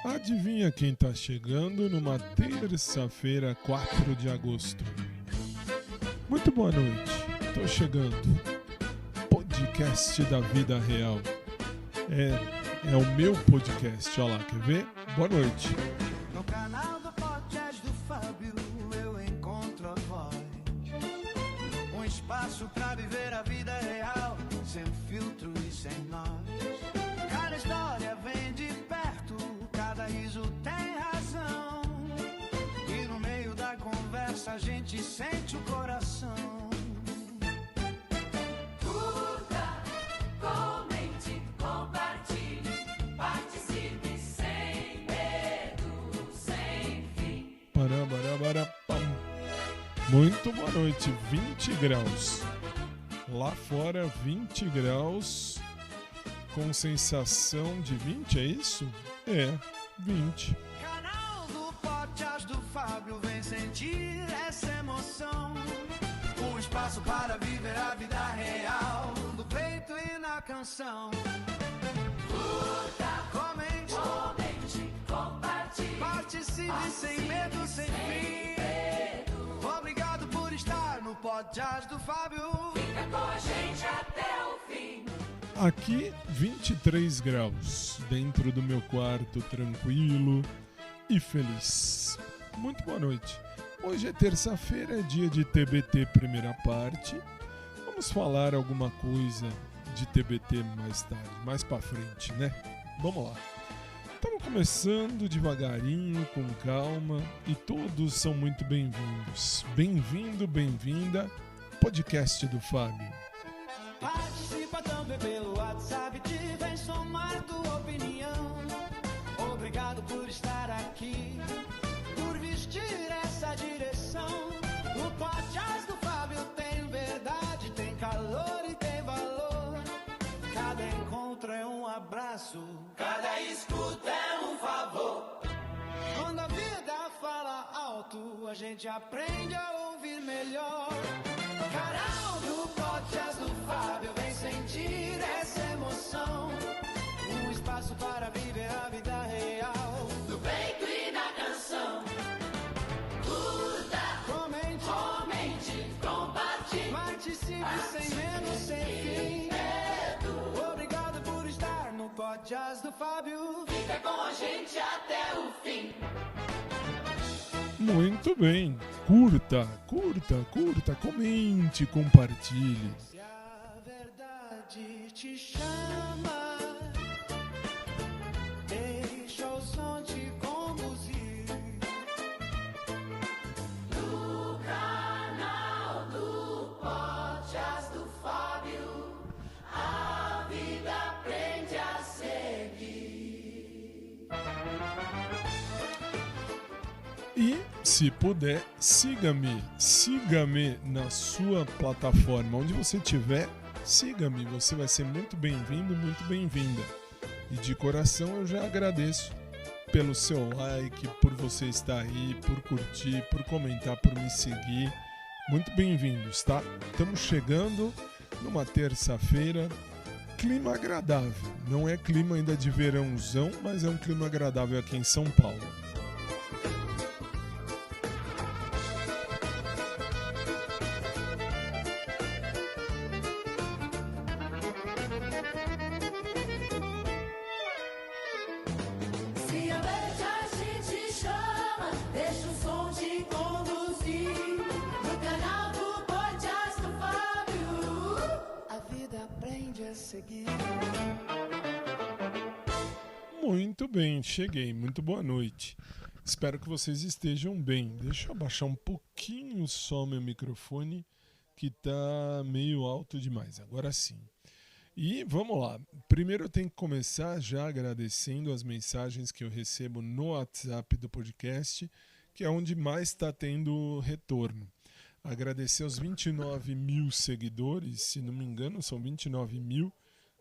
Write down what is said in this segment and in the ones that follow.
Adivinha quem tá chegando numa terça-feira, 4 de agosto? Muito boa noite, tô chegando. Podcast da vida real. É o meu podcast, olha lá, quer ver? Boa noite. No canal do podcast do Fábio eu encontro a voz. Um espaço pra viver a vida real, sem filtro e sem nós. Cada história vem de perto, cada riso tem razão. E no meio da conversa a gente sente o coração. Curta, comente, compartilhe, participe sem medo, sem fim. Parabarabarampam. Muito boa noite, 20 graus. Lá fora, 20 graus, com sensação de 20, é isso? É, 20. Canal do podcast do Fábio vem sentir essa emoção. Um espaço para viver a vida real, no peito e na canção. Curta, Comente, comente, compartilhe, participe sem medo, sem fim. Obrigado por estar no podcast do Fábio. fica com a gente até o fim. Aqui, 23 graus, dentro do meu quarto, tranquilo e feliz. Muito boa noite. Hoje é terça-feira, é dia de TBT primeira parte. Vamos falar alguma coisa de TBT mais tarde, mais pra frente, né? Vamos lá. Estamos começando devagarinho, com calma, e todos são muito bem-vindos. Bem-vindo, bem-vinda, podcast do Fábio. Participa também pelo WhatsApp, te vem somar tua opinião. Obrigado por estar aqui, por vestir essa direção. O podcast do Fábio tem verdade, tem calor e tem valor. Cada encontro é um abraço, cada escuta é um favor. Quando a vida fala alto, a gente aprende a ouvir melhor. Canal do podcast do Fábio vem sentir essa emoção. Um espaço para viver a vida real, No peito e na canção. Curta, comente, comente, compartilhe, participe sem medo, sem fim. Obrigado por estar no podcast do Fábio. fica com a gente até o fim. Muito bem, curta, comente, compartilhe. Se a verdade te chama, deixa o som te conduzir. No canal do podcast do Fábio, a vida aprende a seguir. E, se puder, siga-me na sua plataforma, onde você estiver, siga-me, você vai ser muito bem-vindo, muito bem-vinda. E de coração eu já agradeço pelo seu like, por você estar aí, por curtir, por comentar, por me seguir. Muito bem-vindos, tá? Estamos chegando numa terça-feira, clima agradável. Não é clima ainda de verãozão, mas é um clima agradável aqui em São Paulo. Se a verdade te chama, deixa o som te conduzir. No canal do podcast do Fábio, A vida aprende a seguir. Muito bem, cheguei. Muito boa noite. Espero que vocês estejam bem. Deixa eu abaixar um pouquinho só meu microfone, que tá meio alto demais. Agora sim. E vamos lá. Primeiro eu tenho que começar já agradecendo as mensagens que eu recebo no WhatsApp do podcast, que é onde mais está tendo retorno. Agradecer aos 29 mil seguidores, se não me engano, são 29 mil,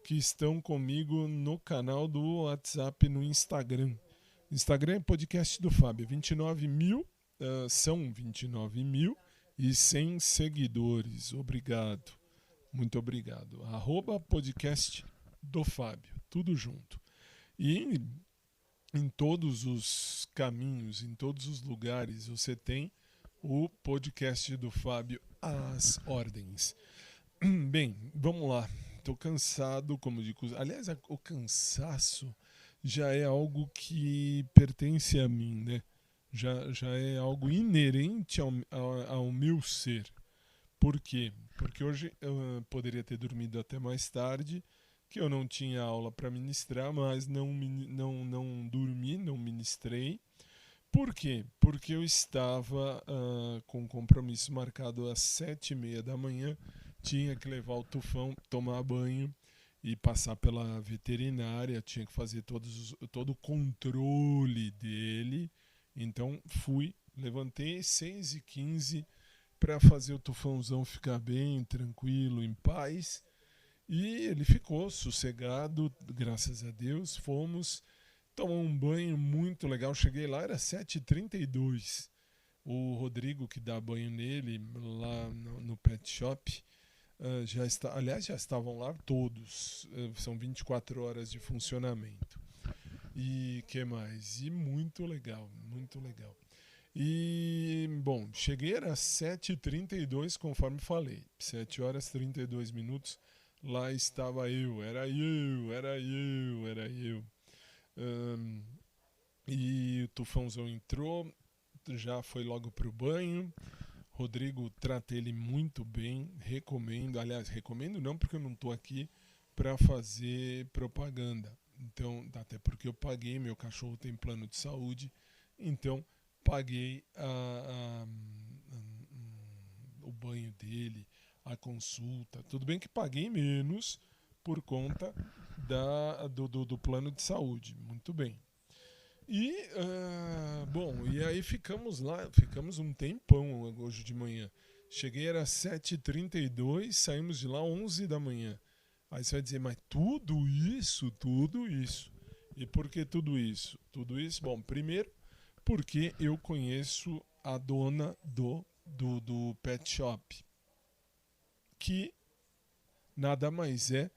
que estão comigo no canal do WhatsApp no Instagram. Instagram é podcast do Fábio. 29 mil, são 29 mil e 100 seguidores. Obrigado. Muito obrigado. @ podcast do Fábio. Tudo junto. E em todos os caminhos, em todos os lugares, você tem o podcast do Fábio às ordens. Bem, vamos lá. Estou cansado, como digo. Aliás, o cansaço já é algo que pertence a mim, né? Já é algo inerente ao meu ser. Por quê? Porque hoje eu poderia ter dormido até mais tarde, que eu não tinha aula para ministrar, mas não dormi, não ministrei. Por quê? Porque eu estava com um compromisso marcado às 7h30 da manhã, tinha que levar o Tufão, tomar banho e passar pela veterinária, tinha que fazer todo o controle dele. Então fui, levantei 6h15 para fazer o Tufãozão ficar bem, tranquilo, em paz. E ele ficou sossegado, graças a Deus. Fomos tomar um banho muito legal. Cheguei lá, era 7h32. O Rodrigo, que dá banho nele, lá no pet shop, já estavam lá todos. São 24 horas de funcionamento. E que mais? E muito legal, muito legal. E, bom, cheguei às 7h32, conforme falei. 7h32, lá estava eu. E o Tufãozão entrou, já foi logo pro banho. Rodrigo, tratei ele muito bem, recomendo. Aliás, recomendo não, porque eu não estou aqui para fazer propaganda. Então, até porque eu paguei, meu cachorro tem plano de saúde, então paguei o banho dele, a consulta. Tudo bem que paguei menos por conta do plano de saúde. Muito bem. E, bom, e aí ficamos lá, ficamos um tempão hoje de manhã. Cheguei, era 7h32, saímos de lá 11 da manhã. Aí você vai dizer, mas tudo isso? E por que tudo isso? Tudo isso, bom, primeiro, porque eu conheço a dona do pet shop, que nada mais é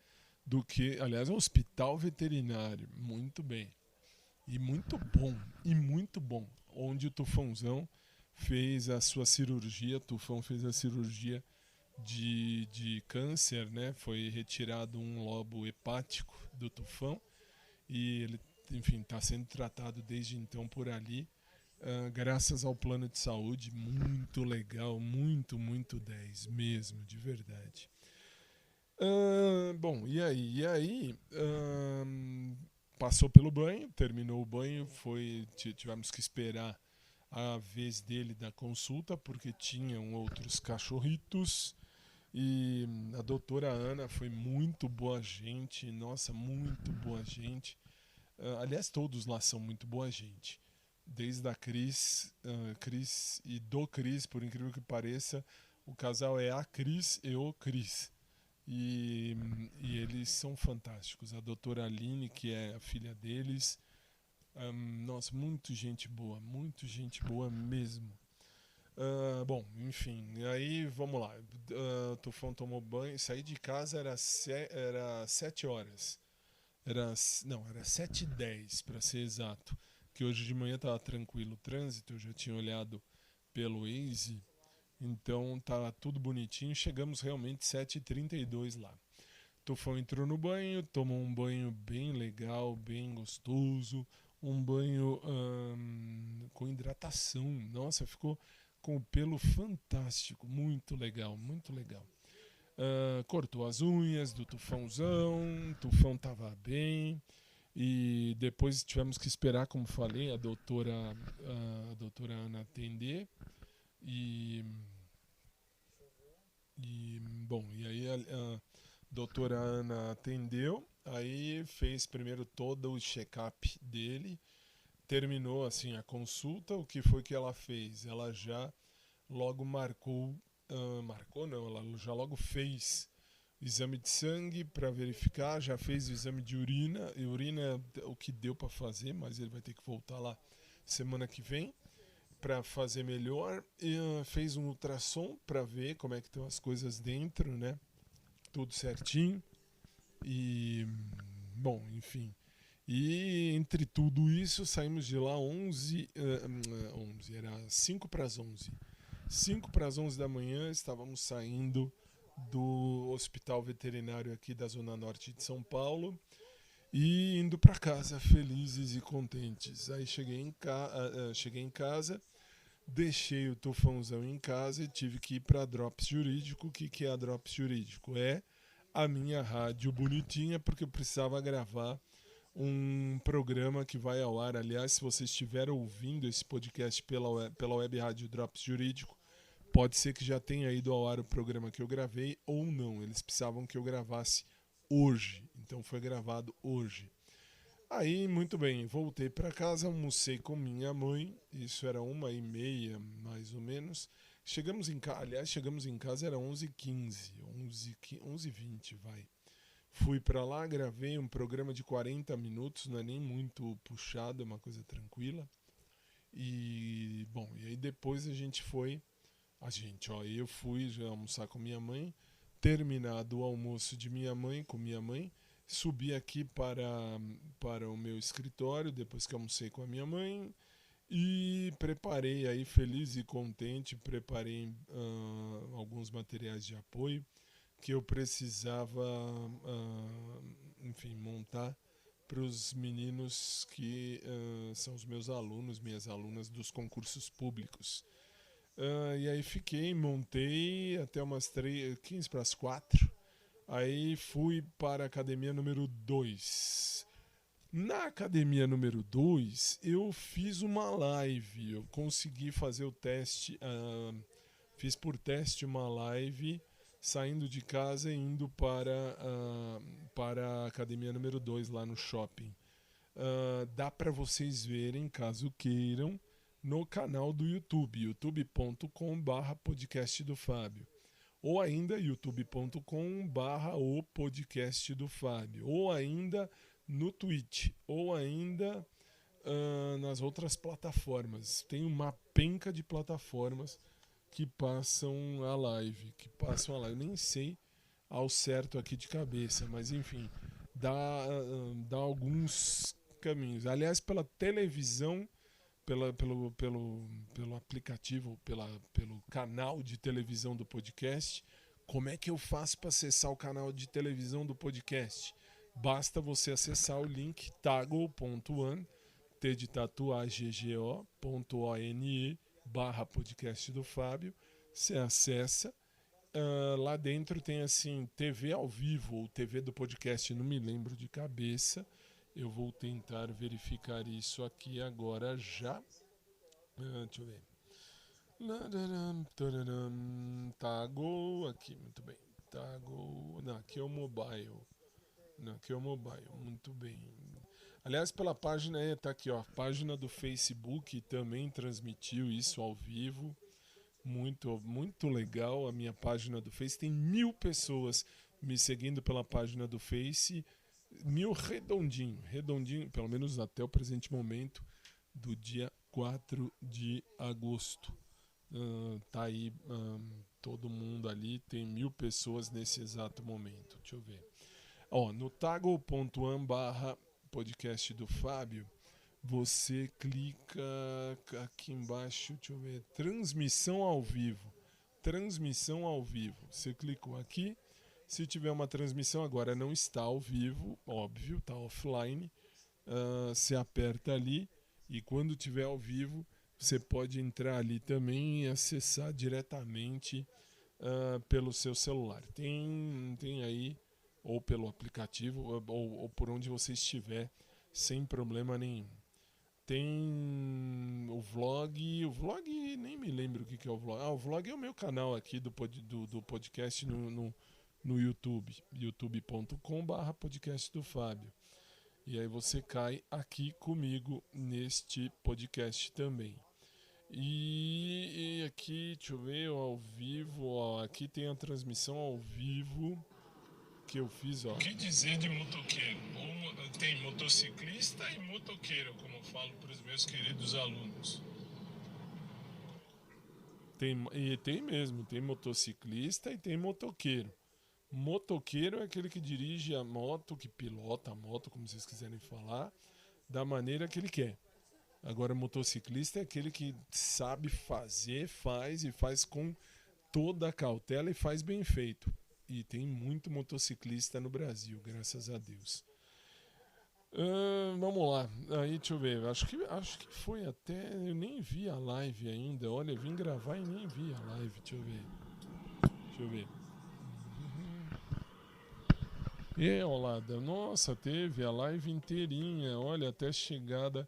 do que, aliás, é um hospital veterinário, muito bem. E muito bom, onde o Tufãozão fez a sua cirurgia. O Tufão fez a cirurgia de câncer, né? Foi retirado um lobo hepático do Tufão e ele, enfim, está sendo tratado desde então por ali, graças ao plano de saúde. Muito legal, muito 10 mesmo, de verdade. Bom, e aí passou pelo banho, terminou o banho, tivemos que esperar a vez dele da consulta, porque tinham outros cachorritos. E a doutora Ana foi muito boa gente, nossa, muito boa gente. Aliás, todos lá são muito boa gente. Desde a Cris e do Cris, por incrível que pareça, o casal é a Cris e o Cris. E eles são fantásticos. A doutora Aline, que é a filha deles, nossa, muito gente boa mesmo. Bom, enfim, aí vamos lá. O Tufão tomou banho, saí de casa, era 7 horas. Era 7h10 para ser exato. Que hoje de manhã estava tranquilo o trânsito, eu já tinha olhado pelo Waze, então tá tudo bonitinho. Chegamos realmente 7h32 lá. Tufão entrou no banho, tomou um banho bem legal, bem gostoso, um banho com hidratação. Nossa, ficou com o pelo fantástico, muito legal, muito legal. Cortou as unhas do Tufãozão, o Tufão tava bem. E depois tivemos que esperar, como falei, a doutora Ana atender. E aí a doutora Ana atendeu, aí fez primeiro todo o check-up dele, terminou assim a consulta. O que foi que ela fez? Ela já logo ela já logo fez o exame de sangue para verificar, já fez o exame de urina. E urina é o que deu para fazer, mas ele vai ter que voltar lá semana que vem para fazer melhor. E fez um ultrassom para ver como é que estão as coisas dentro, né? Tudo certinho. E bom, enfim. E entre tudo isso, saímos de lá 11, era 5 para as 11. 5 para as 11 da manhã, estávamos saindo do hospital veterinário aqui da Zona Norte de São Paulo e indo para casa felizes e contentes. Aí cheguei em casa, deixei o tufãozão em casa e tive que ir para a Drops Jurídico. O que é a Drops Jurídico? É a minha rádio bonitinha, porque eu precisava gravar um programa que vai ao ar. Aliás, se você estiver ouvindo esse podcast pela web rádio Drops Jurídico, pode ser que já tenha ido ao ar o programa que eu gravei ou não. Eles precisavam que eu gravasse hoje, então foi gravado hoje. Aí, muito bem, voltei para casa, almocei com minha mãe, isso era 1h30 mais ou menos. Chegamos em casa, era 11h15, 11h20, vai. Fui para lá, gravei um programa de 40 minutos, não é nem muito puxado, é uma coisa tranquila. E, bom, e aí depois eu fui já almoçar com minha mãe, terminado o almoço com minha mãe, subi aqui para o meu escritório, depois que almocei com a minha mãe, e preparei aí, feliz e contente, alguns materiais de apoio que eu precisava, montar para os meninos que são os meus alunos, minhas alunas dos concursos públicos. E aí montei até umas 15 para as 4. Aí fui para a academia número 2. Na academia número 2, eu fiz uma live. Eu consegui fazer o teste, fiz por teste uma live, saindo de casa e indo para a academia número 2 lá no shopping. Dá para vocês verem, caso queiram, no canal do YouTube, youtube.com/podcast do Fábio. Ou ainda youtube.com/o podcast do Fábio. Ou ainda no Twitch. Ou ainda nas outras plataformas. Tem uma penca de plataformas que passam a live. Eu nem sei ao certo aqui de cabeça, mas enfim, dá alguns caminhos. Aliás, pela televisão, pelo aplicativo, pelo canal de televisão do podcast. Como é que eu faço para acessar o canal de televisão do podcast? Basta você acessar o link taggle.one, t de tatuagem, ggo.one/podcast do Fábio. Você acessa. Lá dentro tem assim, TV ao vivo ou TV do podcast, não me lembro de cabeça. Eu vou tentar verificar isso aqui agora já. Deixa eu ver. Taggle, aqui, muito bem. Taggle, não, aqui é o mobile. Muito bem. Aliás, pela página, tá aqui, ó, a página do Facebook também transmitiu isso ao vivo. Muito, muito legal a minha página do Face. Tem 1000 pessoas me seguindo pela página do Face. 1000 redondinho, pelo menos até o presente momento do dia 4 de agosto. Tá aí todo mundo ali, tem 1000 pessoas nesse exato momento. Deixa eu ver. No taggle.one/podcast do Fábio, você clica aqui embaixo, deixa eu ver, transmissão ao vivo. Você clicou aqui. Se tiver uma transmissão, agora não está ao vivo, óbvio, está offline. Você aperta ali e quando tiver ao vivo, você pode entrar ali também e acessar diretamente pelo seu celular. Tem aí, ou pelo aplicativo, ou por onde você estiver, sem problema nenhum. Tem o vlog, nem me lembro o que é o vlog. O vlog é o meu canal aqui do podcast no YouTube, youtube.com/podcast do Fábio. E aí você cai aqui comigo neste podcast também. E aqui, deixa eu ver, ao vivo, aqui tem a transmissão ao vivo que eu fiz, ó. O que dizer de motoqueiro? Tem motociclista e motoqueiro, como eu falo para os meus queridos alunos. Tem mesmo, tem motociclista e tem motoqueiro. Motoqueiro é aquele que dirige a moto, que pilota a moto, como vocês quiserem falar, da maneira que ele quer. Agora, motociclista é aquele que sabe fazer, faz e faz com toda a cautela e faz bem feito. E tem muito motociclista no Brasil, graças a Deus. Vamos lá, aí deixa eu ver, acho que foi até, eu nem vi a live ainda, olha, eu vim gravar e nem vi a live, deixa eu ver. Olada, nossa, teve a live inteirinha, olha, até a chegada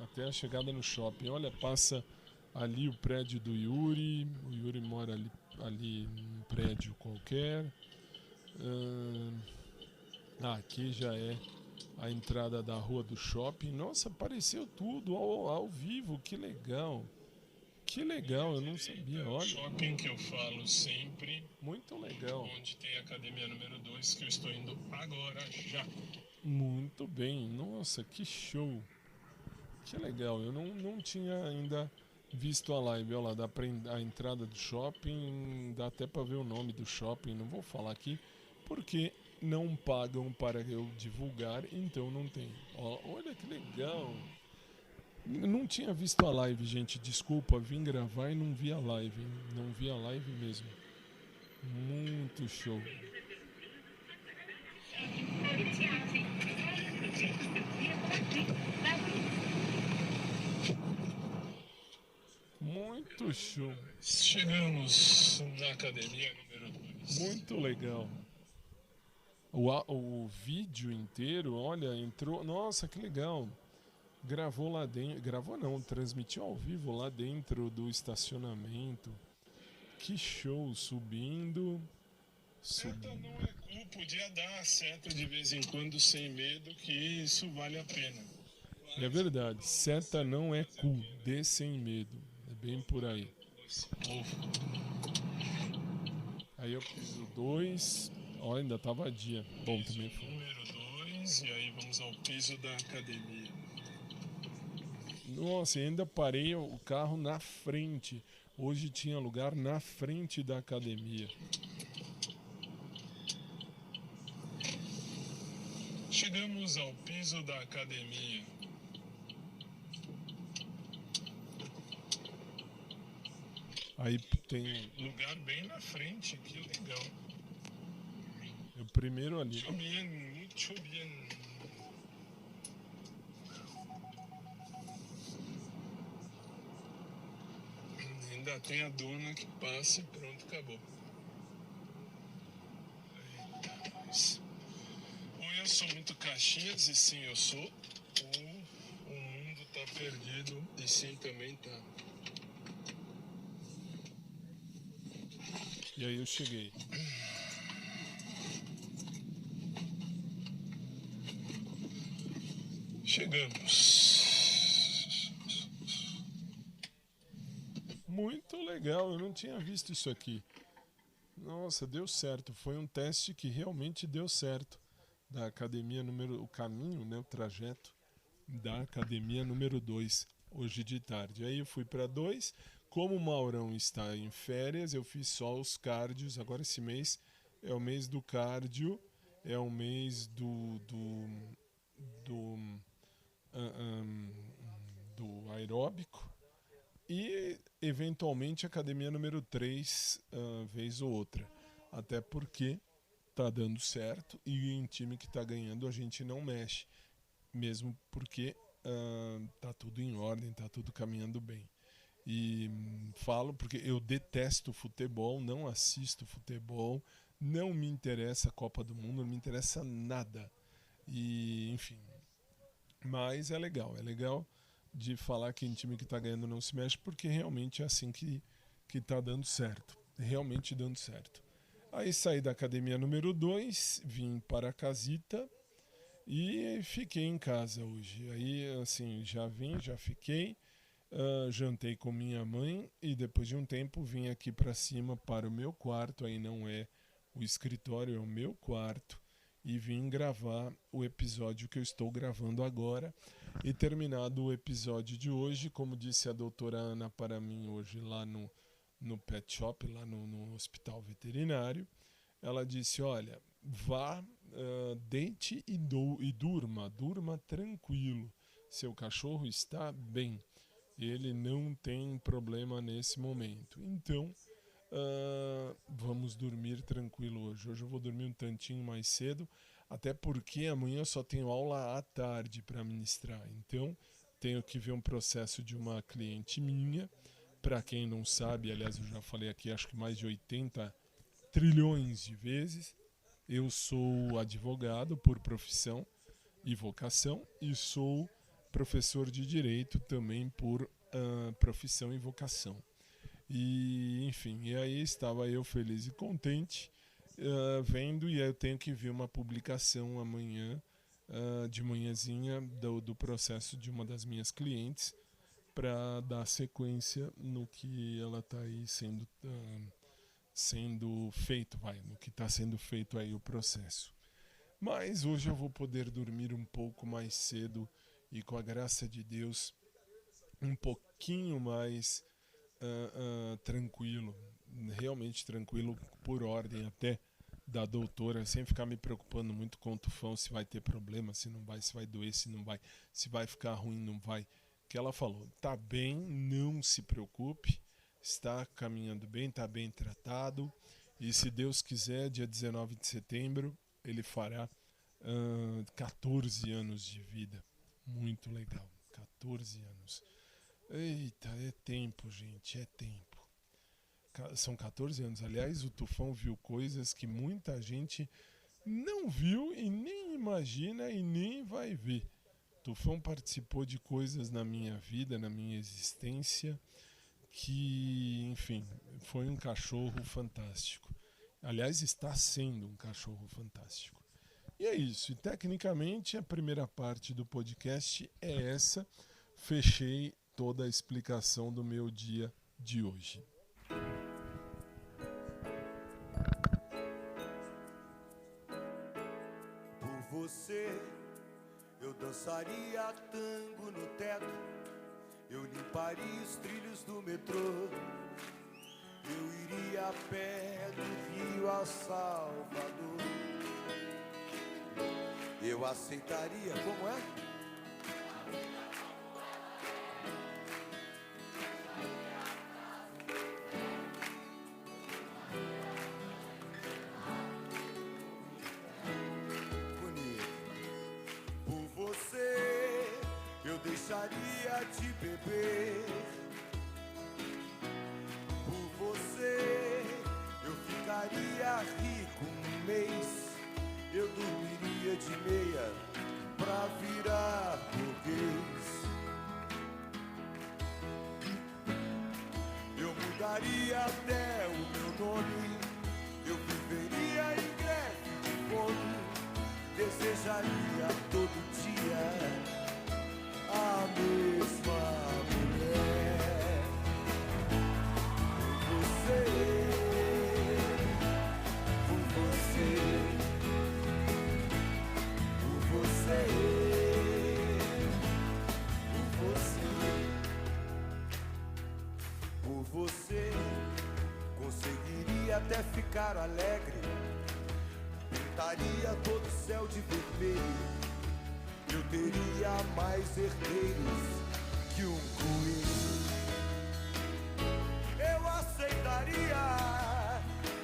até a chegada no shopping, olha, passa ali o prédio do Yuri, o Yuri mora ali num prédio qualquer. Aqui já é a entrada da rua do shopping. Nossa, apareceu tudo ao vivo, que legal. Que legal, eu não sabia, olha. Shopping que eu falo sempre. Muito legal. Onde tem a academia número 2, que eu estou indo agora já. Muito bem, nossa, que show. Que legal, eu não tinha ainda visto a live. Olha lá, dá pra a entrada do shopping, dá até pra ver o nome do shopping. Não vou falar aqui, porque não pagam para eu divulgar, então não tem. Olha que legal. Não tinha visto a live, gente. Desculpa, vim gravar e não vi a live. Hein? Não vi a live mesmo. Muito show. Muito show. Chegamos na academia número 2. Muito legal. O vídeo inteiro, olha, entrou. Nossa, que legal. Gravou lá dentro. Gravou não, transmitiu ao vivo lá dentro do estacionamento. Que show, subindo. Seta não é cu, podia dar a seta de vez em quando sem medo, que isso vale a pena. É verdade, seta não é cu, dê sem medo. É bem por aí. Aí eu fiz o 2. Ó, ainda tá vadia. Bom, também foi. Número 2, e aí vamos ao piso da academia. Nossa, e ainda parei o carro na frente. Hoje tinha lugar na frente da academia. Chegamos ao piso da academia. Aí tem Lugar bem na frente, que legal. o primeiro ali. Muito bem, muito bem. Ainda tem a dona que passa e pronto, acabou. Eita, mas... Ou eu sou muito Caxias, e sim eu sou, ou o mundo tá perdido, e sim também tá. E aí eu cheguei. Chegamos. Muito legal, eu não tinha visto isso aqui. Nossa, deu certo. Foi um teste que realmente deu certo. Da academia o caminho, né, o trajeto da academia número 2, hoje de tarde. Aí eu fui para 2. Como o Maurão está em férias, eu fiz só os cardios. Agora esse mês é o mês do cardio, é o mês do aeróbico e eventualmente academia número 3, vez ou outra. Até porque tá dando certo e em time que tá ganhando a gente não mexe, mesmo porque tá tudo em ordem, tá tudo caminhando bem. E falo porque eu detesto futebol, não assisto futebol, não me interessa a Copa do Mundo, não me interessa nada. E enfim, mas é legal de falar que em time que tá ganhando não se mexe, porque realmente é assim que tá dando certo, realmente dando certo. Aí saí da academia número 2, vim para a casita e fiquei em casa hoje. Aí assim, já fiquei, jantei com minha mãe e depois de um tempo vim aqui para cima para o meu quarto, aí não é o escritório, é o meu quarto, e vim gravar o episódio que eu estou gravando agora. E terminado o episódio de hoje, como disse a doutora Ana para mim hoje lá no no pet shop, lá no hospital veterinário. Ela disse, olha, vá, deite e durma tranquilo. Seu cachorro está bem, ele não tem problema nesse momento. Então, vamos dormir tranquilo hoje. Hoje eu vou dormir um tantinho mais cedo, até porque amanhã eu só tenho aula à tarde para ministrar. Então, tenho que ver um processo de uma cliente minha. Para quem não sabe, aliás, eu já falei aqui acho que mais de 80 trilhões de vezes, eu sou advogado por profissão e vocação e sou professor de direito também por profissão e vocação. E, enfim, e aí estava eu feliz e contente vendo, e aí eu tenho que ver uma publicação amanhã, de manhãzinha, do processo de uma das minhas clientes, para dar sequência no que ela está aí sendo feito, no que está sendo feito aí o processo. Mas hoje eu vou poder dormir um pouco mais cedo e, com a graça de Deus, um pouquinho mais tranquilo, realmente tranquilo, por ordem até da doutora, sem ficar me preocupando muito com o tufão, se vai ter problema, se não vai, se vai doer, se não vai, se vai ficar ruim, não vai. Que ela falou, tá bem, não se preocupe, está caminhando bem, está bem tratado, e se Deus quiser, dia 19 de setembro, ele fará 14 anos de vida. Muito legal, 14 anos. Eita, é tempo, gente, é tempo. São 14 anos. Aliás, o Tufão viu coisas que muita gente não viu e nem imagina e nem vai ver. Tufão participou de coisas na minha vida, na minha existência, que, enfim, foi um cachorro fantástico. Aliás, está sendo um cachorro fantástico. E é isso. E, tecnicamente, a primeira parte do podcast é essa. Fechei toda a explicação do meu dia de hoje. Por você, eu dançaria tango no teto, eu limparia os trilhos do metrô, eu iria a pé do Rio a Salvador, eu aceitaria, como é? Deixaria de beber por você, eu ficaria rico um mês, eu dormiria de meia pra virar burguês, eu mudaria até o meu nome, eu viveria em greve de fome, desejaria todo dia a mesma mulher. Por você, por você, por você, por você, por você, conseguiria até ficar alegre, pintaria todo o céu de vermelho. Eu teria mais herdeiros que um coelho. Eu aceitaria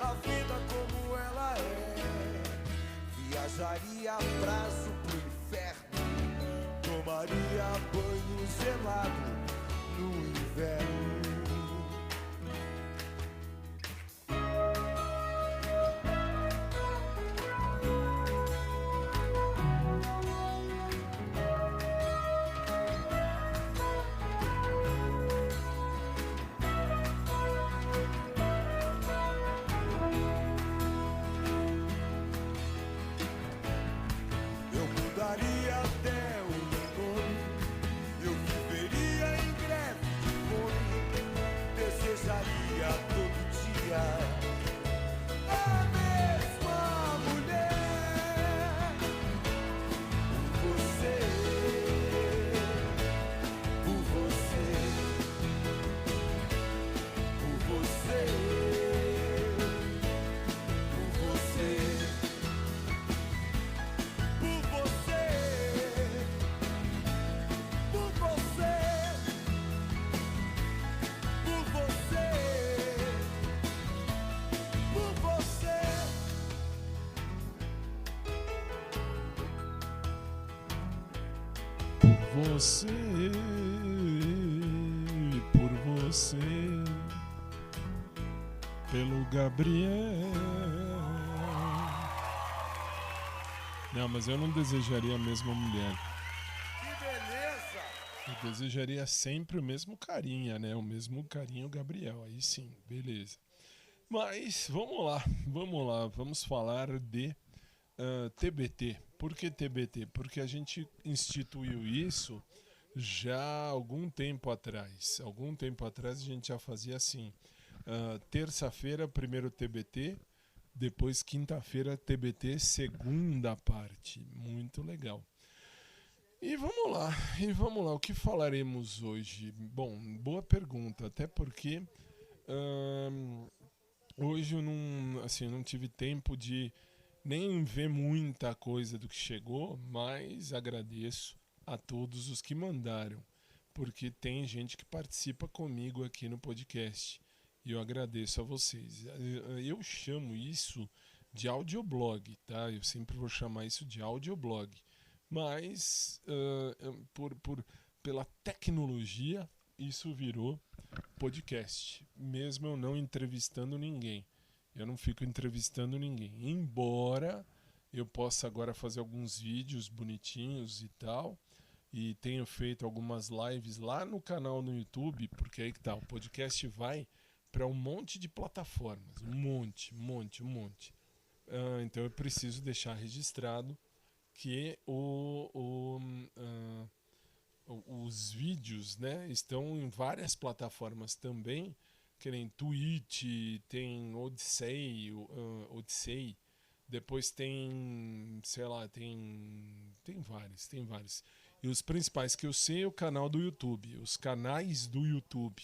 a vida como ela é. Viajaria a prazo pro inferno. Tomaria banho gelado no inverno. Até o meu nome, eu viveria em greve de fome, você, por você, pelo Gabriel. Não, mas eu não desejaria a mesma mulher. Que beleza! Eu desejaria sempre o mesmo carinha, né? O mesmo carinho Gabriel. Aí sim, beleza. Mas vamos lá. Vamos falar de TBT. Por que TBT? Porque a gente instituiu isso já há algum tempo atrás. Algum tempo atrás a gente já fazia assim. Terça-feira, primeiro TBT. Depois, quinta-feira, TBT, segunda parte. Muito legal. E vamos lá. O que falaremos hoje? Bom, boa pergunta. Até porque hoje eu não tive tempo de nem ver muita coisa do que chegou, mas agradeço a todos os que mandaram, porque tem gente que participa comigo aqui no podcast. E eu agradeço a vocês. Eu chamo isso de audioblog, tá? Eu sempre vou chamar isso de audioblog. Mas, pela tecnologia, isso virou podcast. Mesmo eu não entrevistando ninguém. Eu não fico entrevistando ninguém. Embora eu possa agora fazer alguns vídeos bonitinhos e tal. E tenho feito algumas lives lá no canal no YouTube. Porque aí que tá, o podcast vai para um monte de plataformas, um monte. Então eu preciso deixar registrado que os vídeos, né, estão em várias plataformas também, que nem Twitch, tem Odyssey, depois tem, sei lá, tem vários. E os principais que eu sei é o canal do YouTube, os canais do YouTube.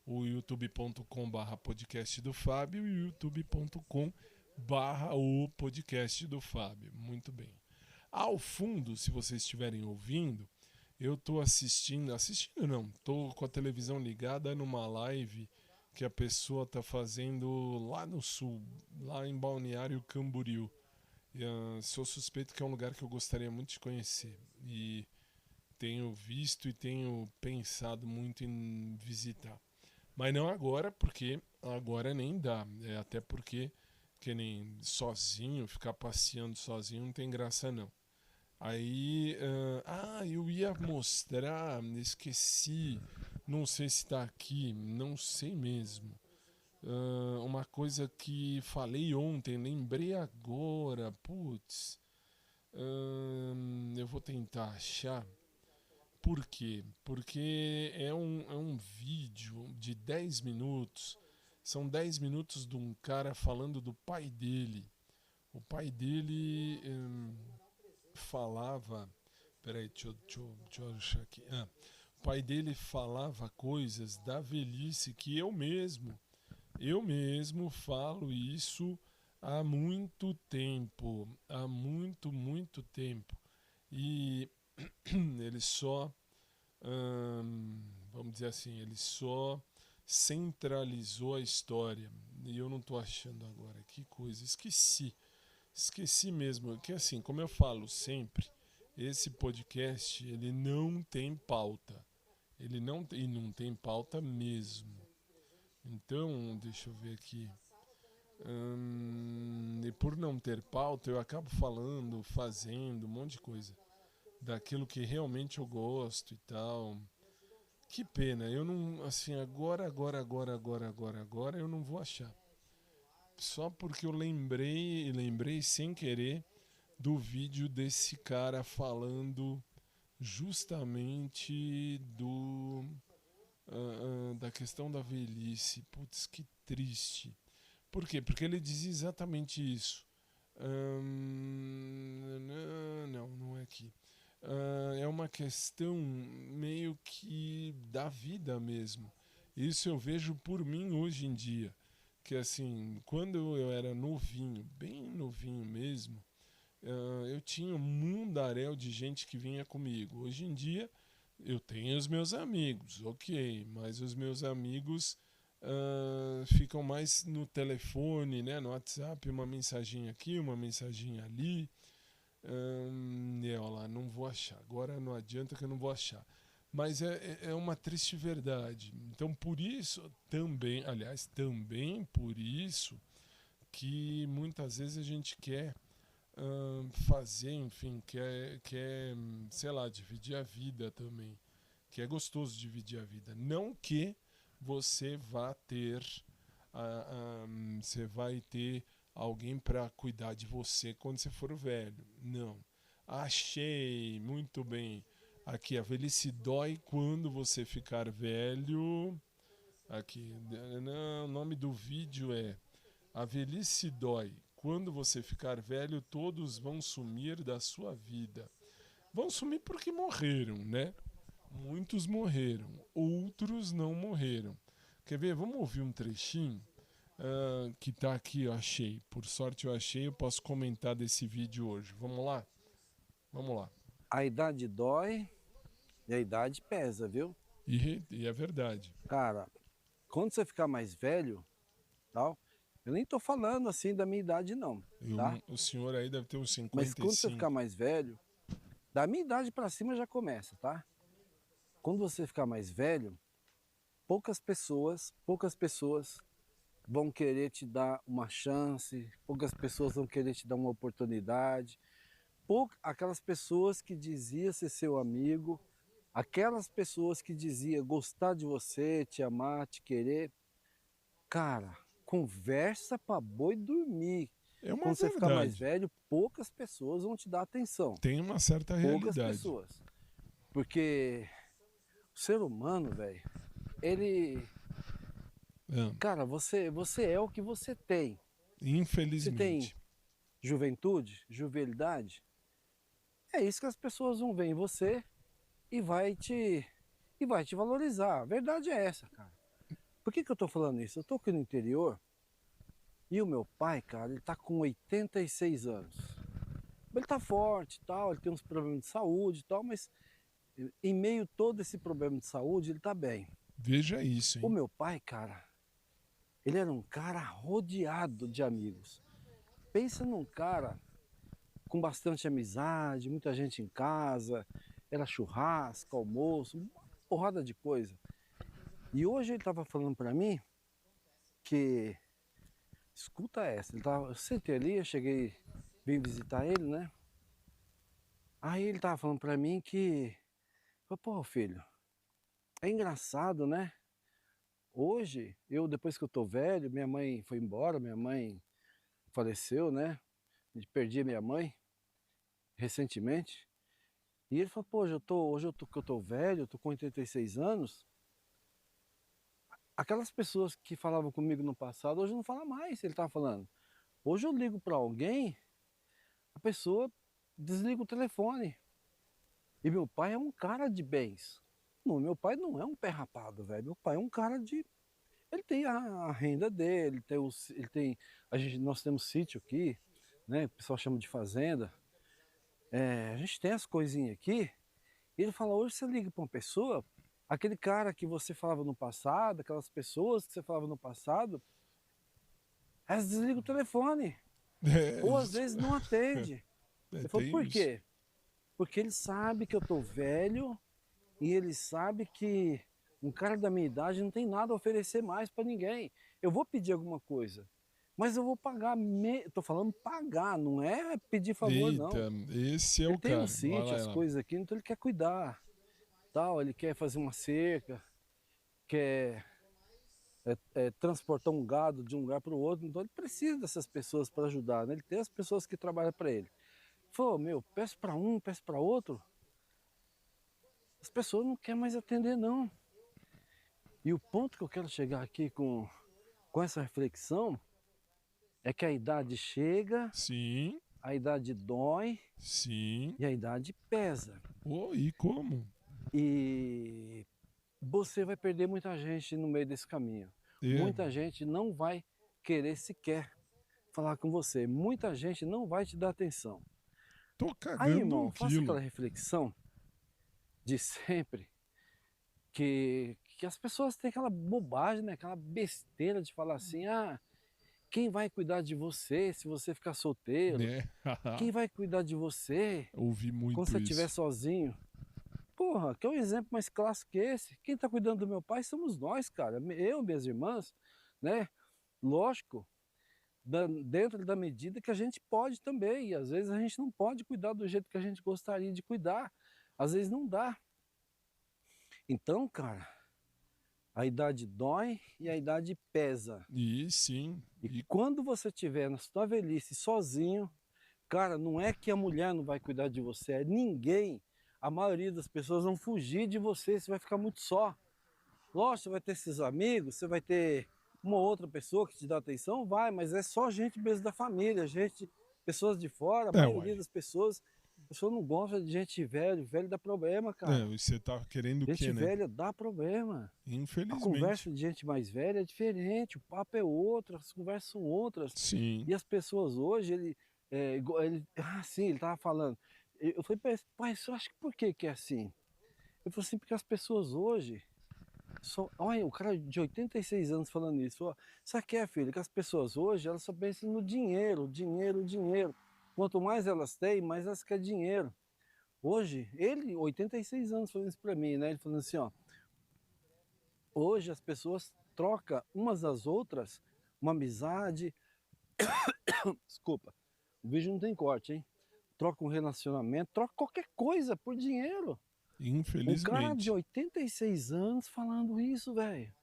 O youtube.com/podcast do Fábio e o youtube.com/o podcast do Fábio. Muito bem. Ao fundo, se vocês estiverem ouvindo, eu estou estou com a televisão ligada numa live que a pessoa está fazendo lá no sul, lá em Balneário Camboriú. Sou suspeito que é um lugar que eu gostaria muito de conhecer. E tenho visto e tenho pensado muito em visitar. Mas não agora, porque agora nem dá. Até porque, que nem sozinho, ficar passeando sozinho não tem graça não. Aí, eu ia mostrar, esqueci, não sei se está aqui, não sei mesmo. Uma coisa que falei ontem, lembrei agora, putz. Eu vou tentar achar. Por quê? Porque é um vídeo de 10 minutos. São 10 minutos de um cara falando do pai dele. O pai dele falava... Peraí, deixa eu achar aqui. O pai dele falava coisas da velhice que eu mesmo falo isso há muito tempo. Há muito tempo. E... ele só, vamos dizer assim, ele só centralizou a história. E eu não estou achando agora. Que coisa, esqueci mesmo. Que assim, como eu falo sempre, esse podcast, ele não tem pauta. E não tem pauta mesmo. Então, deixa eu ver aqui. E por não ter pauta, eu acabo falando, fazendo um monte de coisa daquilo que realmente eu gosto e tal. Que pena, eu não, assim, agora eu não vou achar. Só porque eu lembrei sem querer do vídeo desse cara falando justamente da questão da velhice. Putz, que triste. Por quê? Porque ele dizia exatamente isso. Não é aqui. É uma questão meio que da vida mesmo. Isso eu vejo por mim hoje em dia. Que assim, quando eu era novinho, bem novinho mesmo, eu tinha um mundaréu de gente que vinha comigo. Hoje em dia eu tenho os meus amigos, ok, mas os meus amigos ficam mais no telefone, né, no WhatsApp, uma mensagem aqui, uma mensagem ali. Olha lá, não vou achar. Agora não adianta que eu não vou achar. Mas é uma triste verdade. Então, por isso também, aliás, também por isso que muitas vezes a gente quer fazer, enfim, quer, sei lá, dividir a vida também. Que é gostoso dividir a vida. Não que você vá ter, você vai ter alguém para cuidar de você quando você for velho. Não. Achei, muito bem. Aqui, a velhice dói quando você ficar velho. Aqui, o nome do vídeo é A velhice dói. Quando você ficar velho, todos vão sumir da sua vida. Vão sumir porque morreram, né? Muitos morreram, outros não morreram. Quer ver? Vamos ouvir um trechinho que tá aqui, eu achei. Por sorte eu achei, eu posso comentar desse vídeo hoje. Vamos lá? Vamos lá. A idade dói e a idade pesa, viu? E é verdade. Cara, quando você ficar mais velho, tal, eu nem tô falando assim da minha idade não, tá? O senhor aí deve ter uns Mas quando você 55. ficar mais velho, da minha idade pra cima já começa, tá? Quando você ficar mais velho, poucas pessoas vão querer te dar uma chance, poucas pessoas vão querer te dar uma oportunidade. Aquelas pessoas que diziam ser seu amigo, aquelas pessoas que diziam gostar de você, te amar, te querer, cara, conversa pra boi dormir. É uma Quando você ficar mais verdade. velho, poucas pessoas vão te dar atenção. Tem uma certa Poucas realidade. pessoas. Porque o ser humano, velho, ele... Cara, você é o que você tem. Você Infelizmente. tem juventude, jovialidade. É isso que as pessoas vão ver em você e vai te valorizar. A verdade é essa, cara. Por que eu tô falando isso? Eu tô aqui no interior e o meu pai, cara, ele tá com 86 anos. Ele tá forte e tal, ele tem uns problemas de saúde e tal, mas em meio a todo esse problema de saúde, ele tá bem. Veja isso, hein? O meu pai, cara, ele era um cara rodeado de amigos. Pensa num cara com bastante amizade, muita gente em casa, era churrasco, almoço, uma porrada de coisa. E hoje ele estava falando para mim que, escuta essa, eu sentei ali, eu cheguei, vim visitar ele, né? Aí ele estava falando para mim que, pô, filho, é engraçado, né? Hoje, depois que eu tô velho, minha mãe foi embora, minha mãe faleceu, né? Perdi a minha mãe recentemente. E ele falou, pô, hoje que eu tô velho, eu tô com 86 anos. Aquelas pessoas que falavam comigo no passado, hoje não falam mais, ele tava falando. Hoje eu ligo para alguém, a pessoa desliga o telefone. E meu pai é um cara de bens. Não, meu pai não é um pé rapado, velho. Meu pai é um cara de... Ele tem a renda dele, nós temos sítio aqui, né? O pessoal chama de fazenda. A gente tem as coisinhas aqui. E ele fala, hoje você liga para uma pessoa, aquele cara que você falava no passado, aquelas pessoas que você falava no passado, elas desligam o telefone. Ou às vezes não atende. Ele falou, por quê? Porque ele sabe que eu tô velho e ele sabe que um cara da minha idade não tem nada a oferecer mais para ninguém. Eu vou pedir alguma coisa, mas eu vou pagar. Tô falando pagar, não é pedir favor, não. Esse é ele o tem cara. Um sítio, as coisas aqui, então ele quer cuidar. Tal, ele quer fazer uma cerca, quer transportar um gado de um lugar para o outro. Então ele precisa dessas pessoas para ajudar, né? Ele tem as pessoas que trabalham para ele. Falou, meu, peço para um, peço para outro. As pessoas não querem mais atender, não. E o ponto que eu quero chegar aqui com essa reflexão é que a idade chega, sim, a idade dói, sim, e a idade pesa. E como? E você vai perder muita gente no meio desse caminho. Muita gente não vai querer sequer falar com você. Muita gente não vai te dar atenção. Tô cagando. Aí, irmão, faça aquela reflexão de sempre que as pessoas têm aquela bobagem, né? Aquela besteira de falar assim, Quem vai cuidar de você se você ficar solteiro? Né? Quem vai cuidar de você Ouvi muito quando você estiver isso. sozinho? Porra, que é um exemplo mais clássico que esse. Quem tá cuidando do meu pai somos nós, cara. Eu, minhas irmãs, né? Lógico, dentro da medida que a gente pode também. E às vezes a gente não pode cuidar do jeito que a gente gostaria de cuidar. Às vezes não dá. Então, cara, a idade dói e a idade pesa. E sim. E quando você estiver na sua velhice sozinho, cara, não é que a mulher não vai cuidar de você, é ninguém. A maioria das pessoas vão fugir de você, você vai ficar muito só. Lógico, você vai ter seus amigos, você vai ter uma outra pessoa que te dá atenção, vai, mas é só gente mesmo da família, gente, pessoas de fora, a maioria uai. das pessoas, a pessoa não gosta de gente velho, velho dá problema, cara. Você tá querendo o Gente quê, né? velha dá problema. A Infelizmente. conversa de gente mais velha é diferente, o papo é outro, as conversas são outras. Sim. E as pessoas hoje, ele tava falando. Eu falei, pai, eu acho que por que é assim? Ele falou assim, porque as pessoas hoje, olha, o cara de 86 anos falando isso, falou, sabe o que é, filho? Que as pessoas hoje, elas só pensam no dinheiro, dinheiro, dinheiro. Quanto mais elas têm, mais elas querem dinheiro. Hoje, ele, 86 anos, falando isso pra mim, né? Ele falando assim, ó, hoje as pessoas trocam umas às outras uma amizade. Desculpa, o vídeo não tem corte, hein? Troca um relacionamento, troca qualquer coisa por dinheiro. Um cara de Infelizmente. 86 anos falando isso, velho.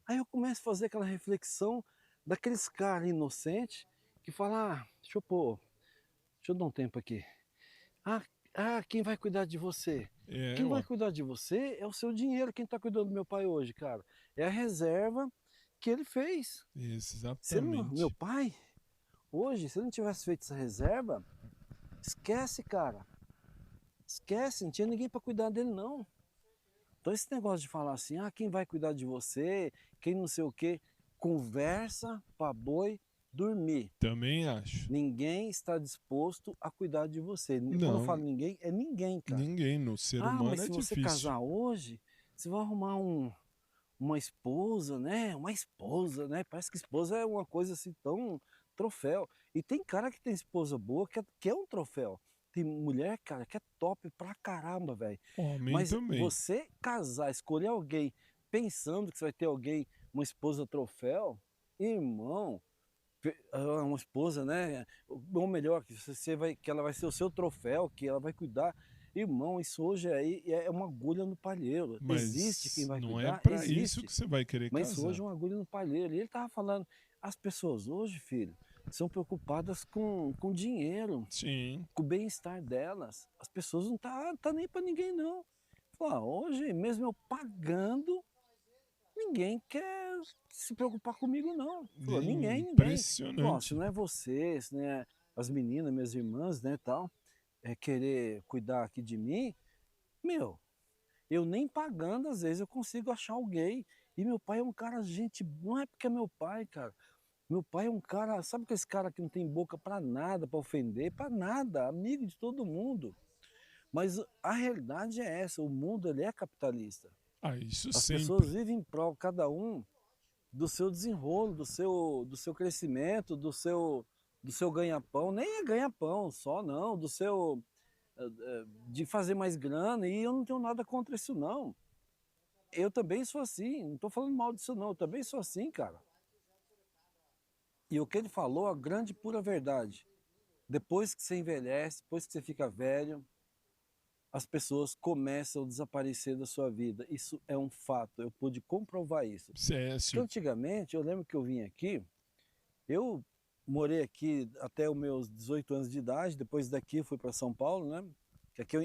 Aí eu começo a fazer aquela reflexão daqueles caras inocentes que falam, deixa eu dar um tempo aqui. Quem vai cuidar de você? Quem vai Ué. cuidar de você é o seu dinheiro. Quem tá cuidando do meu pai hoje, cara? É a reserva que ele fez. Exatamente. Meu pai, hoje, se ele não tivesse feito essa reserva, esquece, cara. Esquece, não tinha ninguém para cuidar dele, não. Então esse negócio de falar assim, quem vai cuidar de você, quem não sei o quê, conversa pra boi dormir. Também acho. Ninguém está disposto a cuidar de você. Não. Quando eu falo ninguém, é ninguém, cara. Ninguém, no ser humano mas é se você difícil. casar hoje, você vai arrumar uma esposa, né? Uma esposa, né? Parece que esposa é uma coisa assim tão troféu. E tem cara que tem esposa boa que é um troféu. Tem mulher, cara, que é top pra caramba, velho. Homem Mas também. você casar, escolher alguém pensando que você vai ter alguém, uma esposa troféu, irmão, uma esposa, né? Ou melhor, que ela vai ser o seu troféu, que ela vai cuidar. Irmão, isso hoje aí é uma agulha no palheiro. Mas existe quem vai não cuidar? é pra existe. isso que você vai querer Mas casar. hoje é uma agulha no palheiro. E ele tava falando, as pessoas hoje, filho, são preocupadas com dinheiro, Sim. com o bem-estar delas. As pessoas não tá nem para ninguém, não. Hoje, mesmo eu pagando, ninguém quer se preocupar comigo, não. Ninguém. Impressionante. Se não é você, se não é as meninas, minhas irmãs, né, tal, querer cuidar aqui de mim, eu nem pagando, às vezes, eu consigo achar alguém. E meu pai é um cara, gente, não é porque é meu pai, cara. Meu pai é um cara, sabe aquele cara que não tem boca pra nada, pra ofender, pra nada, amigo de todo mundo. Mas a realidade é essa, o mundo ele é capitalista. Isso As sempre. pessoas vivem em prol, cada um, do seu desenrolo, do seu crescimento, do seu ganha-pão. Nem é ganha-pão só, não, de fazer mais grana, e eu não tenho nada contra isso, não. Eu também sou assim, não estou falando mal disso, não, eu também sou assim, cara. E o que ele falou, a grande pura verdade. Depois que você envelhece, depois que você fica velho, as pessoas começam a desaparecer da sua vida. Isso é um fato, eu pude comprovar isso. Porque antigamente, eu lembro que eu vim aqui, eu morei aqui até os meus 18 anos de idade, depois daqui eu fui para São Paulo, né?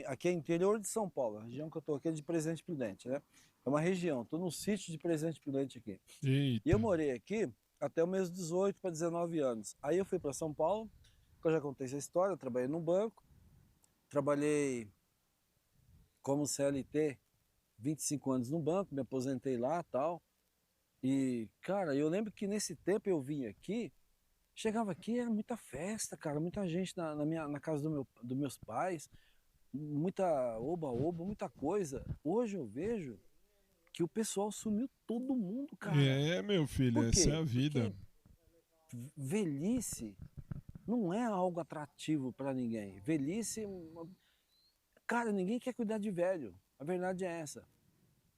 Aqui é interior de São Paulo, a região que eu estou aqui é de Presidente Prudente, né? É uma região, estou num sítio de Presidente Prudente aqui. Eita. E eu morei aqui até os meus 18 para 19 anos. Aí eu fui para São Paulo, que eu já contei essa história, eu trabalhei num banco, trabalhei como CLT 25 anos no banco, me aposentei lá e tal. E, cara, eu lembro que nesse tempo eu vim aqui, chegava aqui, era muita festa, cara, muita gente na casa dos meus pais, muita oba-oba, muita coisa. Hoje eu vejo que o pessoal sumiu todo mundo, cara. Meu filho, essa é a vida. velhice não é algo atrativo para ninguém. Velhice, cara, ninguém quer cuidar de velho. A verdade é essa.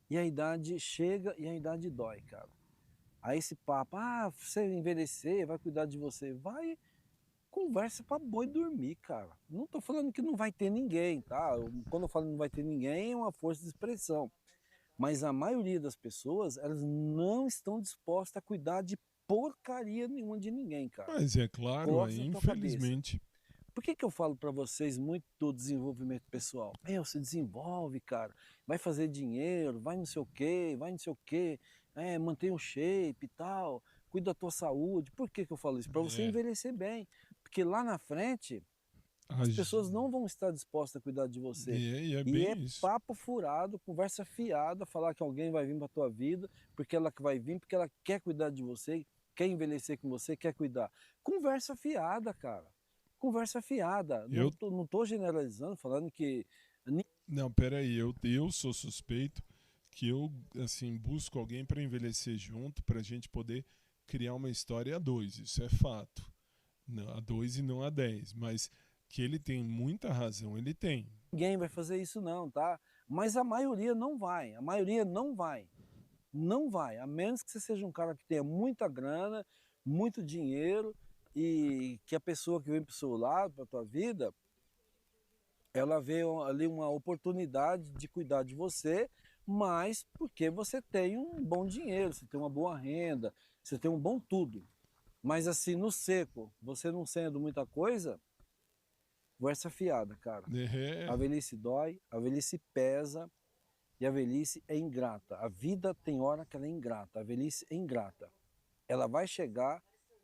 E a idade chega e a idade dói, cara. Aí esse papo, você envelhecer, vai cuidar de você. Vai, conversa pra boi dormir, cara. Não tô falando que não vai ter ninguém, tá? Quando eu falo não vai ter ninguém, é uma força de expressão. Mas a maioria das pessoas, elas não estão dispostas a cuidar de porcaria nenhuma de ninguém, cara. Mas é claro, Coloca isso na tua cabeça. infelizmente. Por que eu falo para vocês muito do desenvolvimento pessoal? Se desenvolve, cara, vai fazer dinheiro, vai não sei o quê, mantém o shape e tal, cuida da tua saúde. Por que eu falo isso? Para você envelhecer bem. Porque lá na frente, as pessoas não vão estar dispostas a cuidar de você. E é isso. Papo furado, conversa fiada, falar que alguém vai vir para tua vida, porque ela vai vir, porque ela quer cuidar de você, quer envelhecer com você, quer cuidar. Conversa fiada, cara. Conversa fiada. Não tô generalizando, falando que... Não, peraí, eu sou suspeito que eu, assim, busco alguém para envelhecer junto, para a gente poder criar uma história a dois, isso é fato. Não, a 2 e não a 10, mas que ele tem muita razão, ele tem. Ninguém vai fazer isso não, tá? Mas a maioria não vai, Não vai, a menos que você seja um cara que tenha muita grana, muito dinheiro, e que a pessoa que vem para o seu lado, para a tua vida, ela vê ali uma oportunidade de cuidar de você, mas porque você tem um bom dinheiro, você tem uma boa renda, você tem um bom tudo. Mas assim, no seco, você não sendo muita coisa, conversa fiada, cara. A velhice dói, a velhice pesa e a velhice é ingrata. A vida tem hora que ela é ingrata, a velhice é ingrata. Ela vai chegar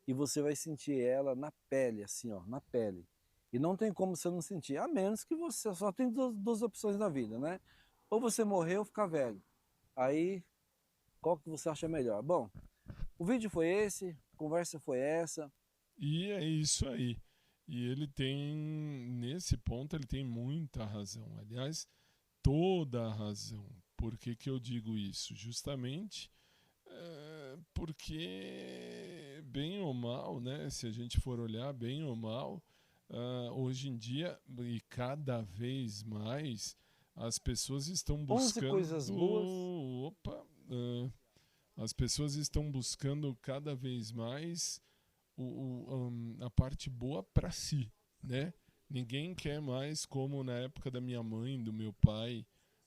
e você vai sentir ela na pele, assim, ó, na pele. E não tem como você não sentir, a menos que você só tem duas opções na vida, né? Ou você morrer ou ficar velho. Aí, qual que você acha melhor? Bom, o vídeo foi esse, a conversa foi essa. E é isso aí. E ele tem, nesse ponto, ele tem muita razão. Aliás, toda a razão. Por que eu digo isso? Justamente porque, bem ou mal, né, se a gente for olhar bem ou mal, hoje em dia, e cada vez mais, as pessoas estão buscando... 11 coisas boas. As pessoas estão buscando cada vez mais a parte boa para si, né? Ninguém quer mais, como na época da minha mãe, do meu pai,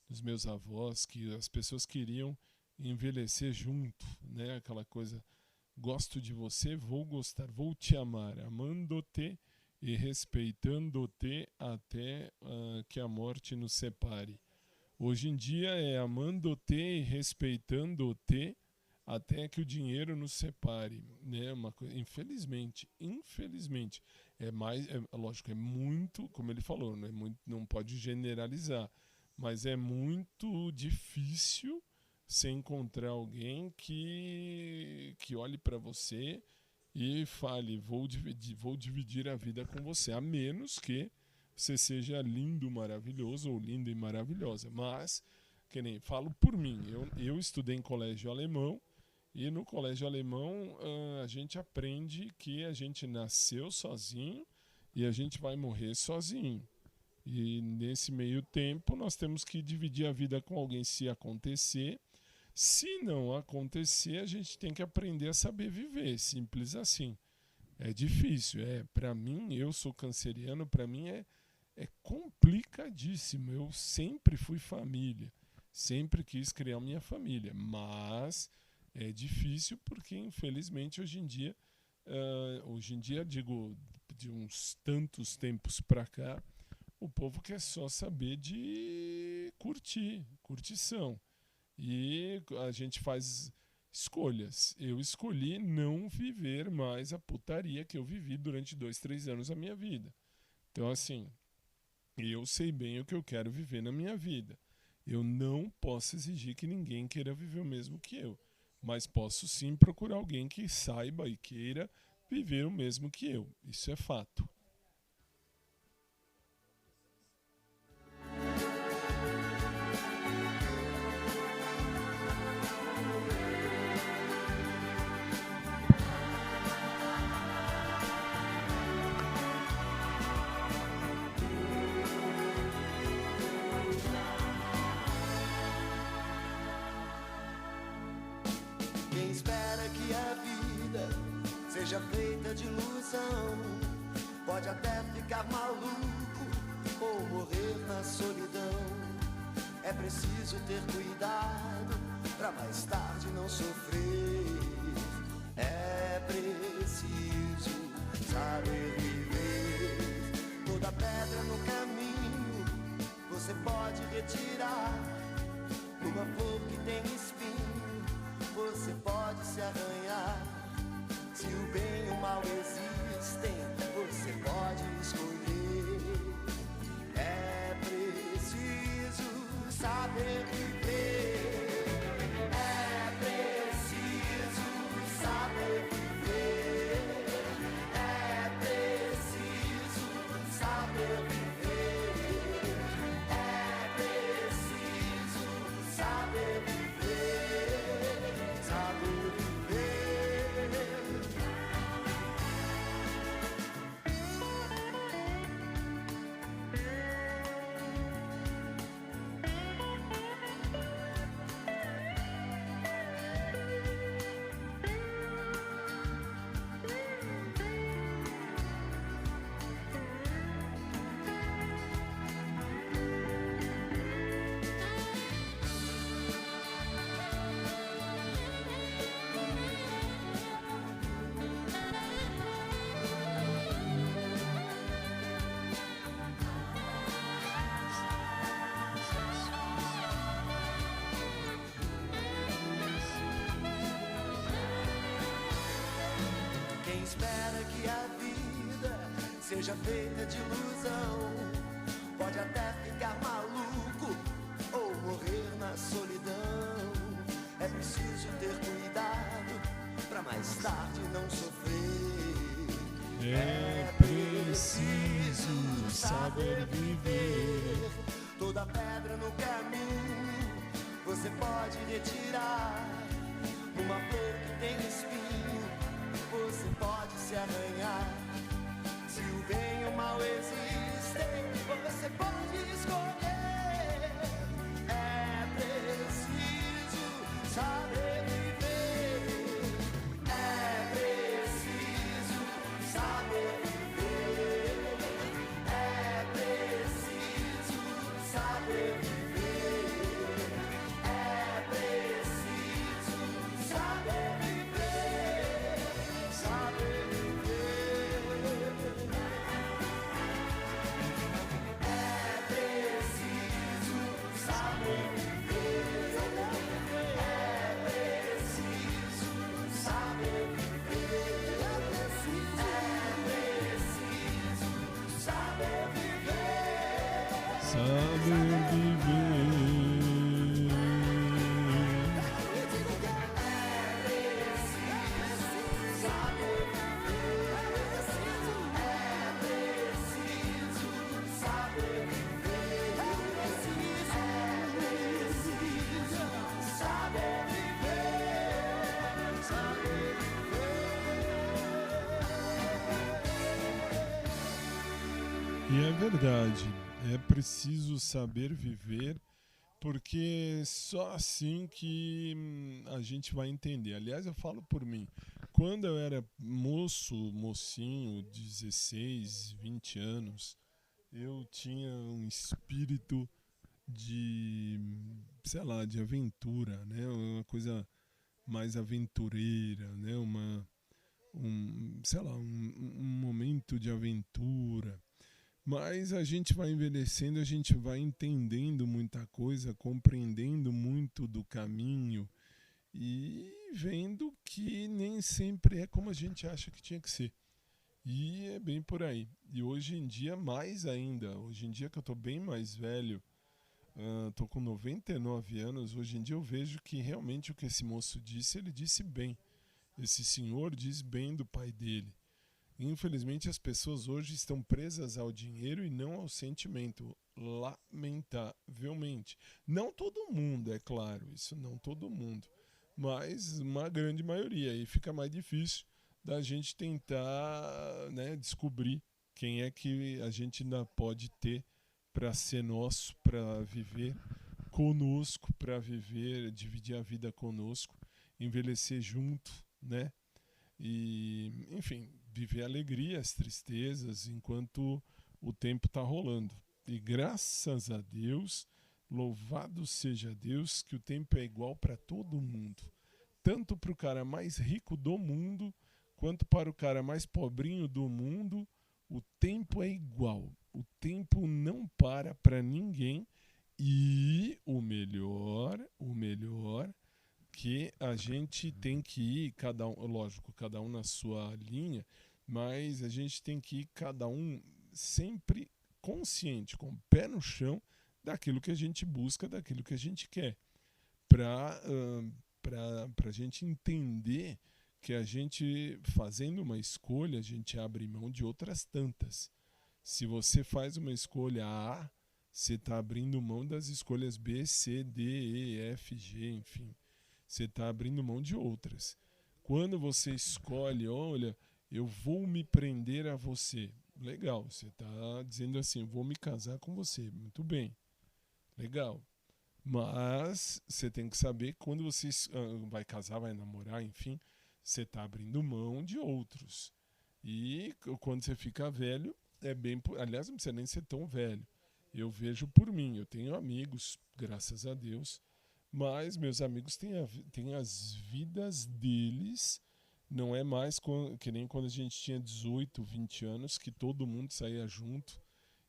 dos meus avós, que as pessoas queriam envelhecer junto, né? Aquela coisa, gosto de você, vou gostar, vou te amar, amando-te e respeitando-te até que a morte nos separe. Hoje em dia é amando-te e respeitando-te até que o dinheiro nos separe, né? Infelizmente, lógico, é muito, como ele falou, não pode generalizar, mas é muito difícil você encontrar alguém que olhe para você e fale, vou dividir a vida com você, a menos que você seja lindo, maravilhoso ou linda e maravilhosa. Mas, que nem falo por mim, eu estudei em colégio alemão, e no colégio alemão a gente aprende que a gente nasceu sozinho e a gente vai morrer sozinho. E nesse meio tempo nós temos que dividir a vida com alguém se acontecer. Se não acontecer, a gente tem que aprender a saber viver, simples assim. É difícil, para mim, eu sou canceriano, para mim é complicadíssimo. Eu sempre fui família, sempre quis criar minha família, mas é difícil porque, infelizmente, hoje em dia, digo, de uns tantos tempos para cá, o povo quer só saber de curtição. E a gente faz escolhas. Eu escolhi não viver mais a putaria que eu vivi durante 2, 3 anos da minha vida. Então, assim, eu sei bem o que eu quero viver na minha vida. Eu não posso exigir que ninguém queira viver o mesmo que eu. Mas posso sim procurar alguém que saiba e queira viver o mesmo que eu. Isso é fato. seja feita de ilusão. Pode até ficar maluco ou morrer na solidão. É preciso ter cuidado pra mais tarde não sofrer. É preciso saber viver. Toda pedra no caminho você pode retirar. Uma flor que tem espinho você pode se arranhar. Se o bem e o mal existem, você pode escolher. É preciso saber viver. É preciso saber viver. É preciso saber viver. É preciso saber viver. Saber viver. Quem espera que a vida seja feita de ilusão pode até ficar maluco ou morrer na solidão. É preciso ter cuidado pra mais tarde não sofrer. É preciso saber viver. Toda pedra no caminho você pode retirar. Uma flor que tem espinho você pode se arranhar. Se o bem e o mal existem, você pode escolher. É preciso saber viver. É preciso saber viver. É preciso saber viver. É preciso saber viver. Saber viver. É preciso saber viver. É preciso saber viver. É preciso saber viver. Saber viver. E é verdade, é preciso saber viver, porque só assim que a gente vai entender. Aliás, eu falo por mim, quando eu era mocinho, 16, 20 anos, eu tinha um espírito de, sei lá, de aventura, né? Uma coisa mais aventureira, né? Sei lá, um momento de aventura. Mas a gente vai envelhecendo, a gente vai entendendo muita coisa, compreendendo muito do caminho e vendo que nem sempre é como a gente acha que tinha que ser. E é bem por aí. E hoje em dia, mais ainda, hoje em dia que eu tô bem mais velho, tô com 99 anos, hoje em dia eu vejo que realmente o que esse moço disse, ele disse bem. Esse senhor diz bem do pai dele. Infelizmente as pessoas hoje estão presas ao dinheiro e não ao sentimento, lamentavelmente. Não todo mundo, é claro, isso não todo mundo, mas uma grande maioria. E fica mais difícil da gente tentar, né, descobrir quem é que a gente ainda pode ter para ser nosso, para viver conosco, para viver, dividir a vida conosco, envelhecer junto, né? E, enfim, viver alegrias, tristezas, enquanto o tempo está rolando. E graças a Deus, louvado seja Deus, que o tempo é igual para todo mundo. Tanto para o cara mais rico do mundo, quanto para o cara mais pobrinho do mundo, o tempo é igual. O tempo não para ninguém. E o melhor, que a gente tem que ir, cada um, lógico, cada um na sua linha, mas a gente tem que ir cada um sempre consciente, com o pé no chão, daquilo que a gente busca, daquilo que a gente quer. Para a gente entender que a gente, fazendo uma escolha, a gente abre mão de outras tantas. Se você faz uma escolha A, você está abrindo mão das escolhas B, C, D, E, F, G, enfim. Você está abrindo mão de outras. Quando você escolhe, olha, eu vou me prender a você. Legal, você está dizendo assim, vou me casar com você. Muito bem, legal. Mas você tem que saber que quando você vai casar, vai namorar, enfim, você está abrindo mão de outros. E quando você fica velho, aliás, não precisa nem ser tão velho. Eu vejo por mim, eu tenho amigos, graças a Deus, mas meus amigos têm as vidas deles, não é mais que nem quando a gente tinha 18, 20 anos, que todo mundo saía junto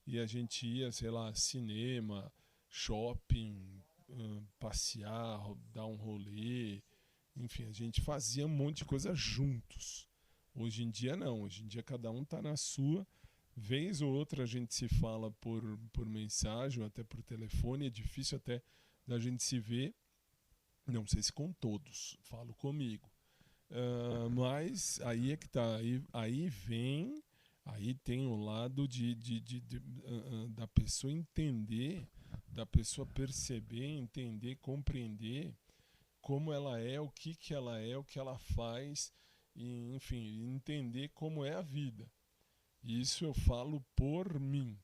e a gente ia, sei lá, cinema, shopping, passear, dar um rolê, enfim, a gente fazia um monte de coisa juntos. Hoje em dia não, hoje em dia cada um está na sua. Vez ou outra a gente se fala por mensagem ou até por telefone, é difícil até da gente se ver, não sei se com todos, falo comigo. Mas aí é que tá, aí tem o lado da pessoa entender, da pessoa perceber, entender, compreender como ela é, o que ela é, o que ela faz, e, enfim, entender como é a vida. Isso eu falo por mim.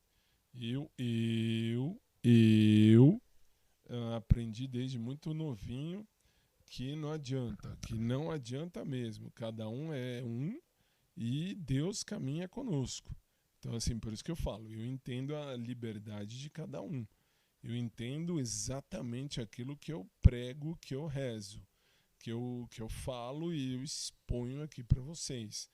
Eu aprendi desde muito novinho que não adianta mesmo. Cada um é um e Deus caminha conosco. Então, assim, por isso que eu falo, eu entendo a liberdade de cada um. Eu entendo exatamente aquilo que eu prego, que eu rezo, que eu falo e eu exponho aqui para vocês.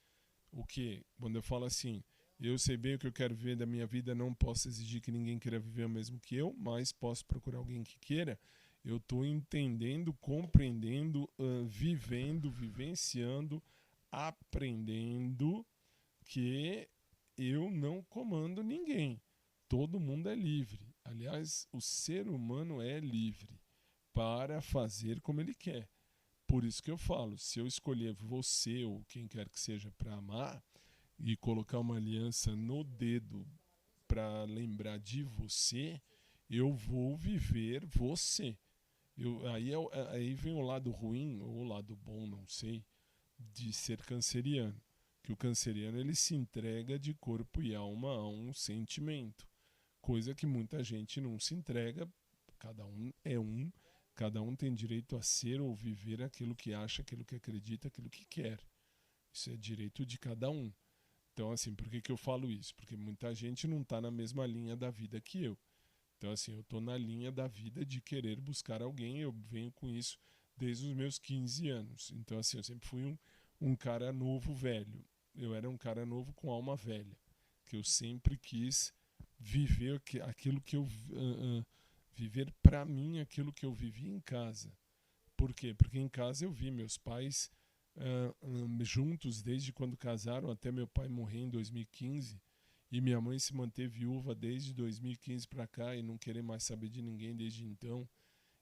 O que? Quando eu falo assim, eu sei bem o que eu quero ver da minha vida, não posso exigir que ninguém queira viver o mesmo que eu, mas posso procurar alguém que queira. Eu estou entendendo, compreendendo, vivendo, vivenciando, aprendendo que eu não comando ninguém. Todo mundo é livre. Aliás, o ser humano é livre para fazer como ele quer. Por isso que eu falo, se eu escolher você ou quem quer que seja para amar e colocar uma aliança no dedo para lembrar de você, eu vou viver você. Aí vem o lado ruim ou o lado bom, não sei, de ser canceriano. Que o canceriano ele se entrega de corpo e alma a um sentimento. Coisa que muita gente não se entrega, cada um é um, cada um tem direito a ser ou viver aquilo que acha, aquilo que acredita, aquilo que quer. Isso é direito de cada um. Então, assim, por que eu falo isso? Porque muita gente não está na mesma linha da vida que eu. Então, assim, eu estou na linha da vida de querer buscar alguém, eu venho com isso desde os meus 15 anos. Então, assim, eu sempre fui um cara novo, velho. Eu era um cara novo com alma velha. Que eu sempre quis viver aquilo que eu... viver para mim aquilo que eu vivi em casa. Por quê? Porque em casa eu vi meus pais juntos desde quando casaram até meu pai morrer em 2015 e minha mãe se manteve viúva desde 2015 para cá e não querer mais saber de ninguém desde então.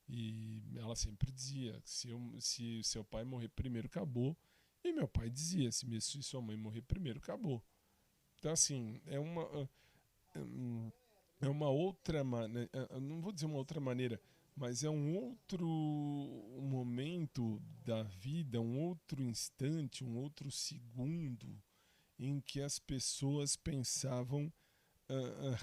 E ela sempre dizia, se seu pai morrer primeiro, acabou. E meu pai dizia, se sua mãe morrer primeiro, acabou. Então, assim, é uma outra maneira, não vou dizer uma outra maneira, mas é um outro momento da vida, um outro instante, um outro segundo em que as pessoas pensavam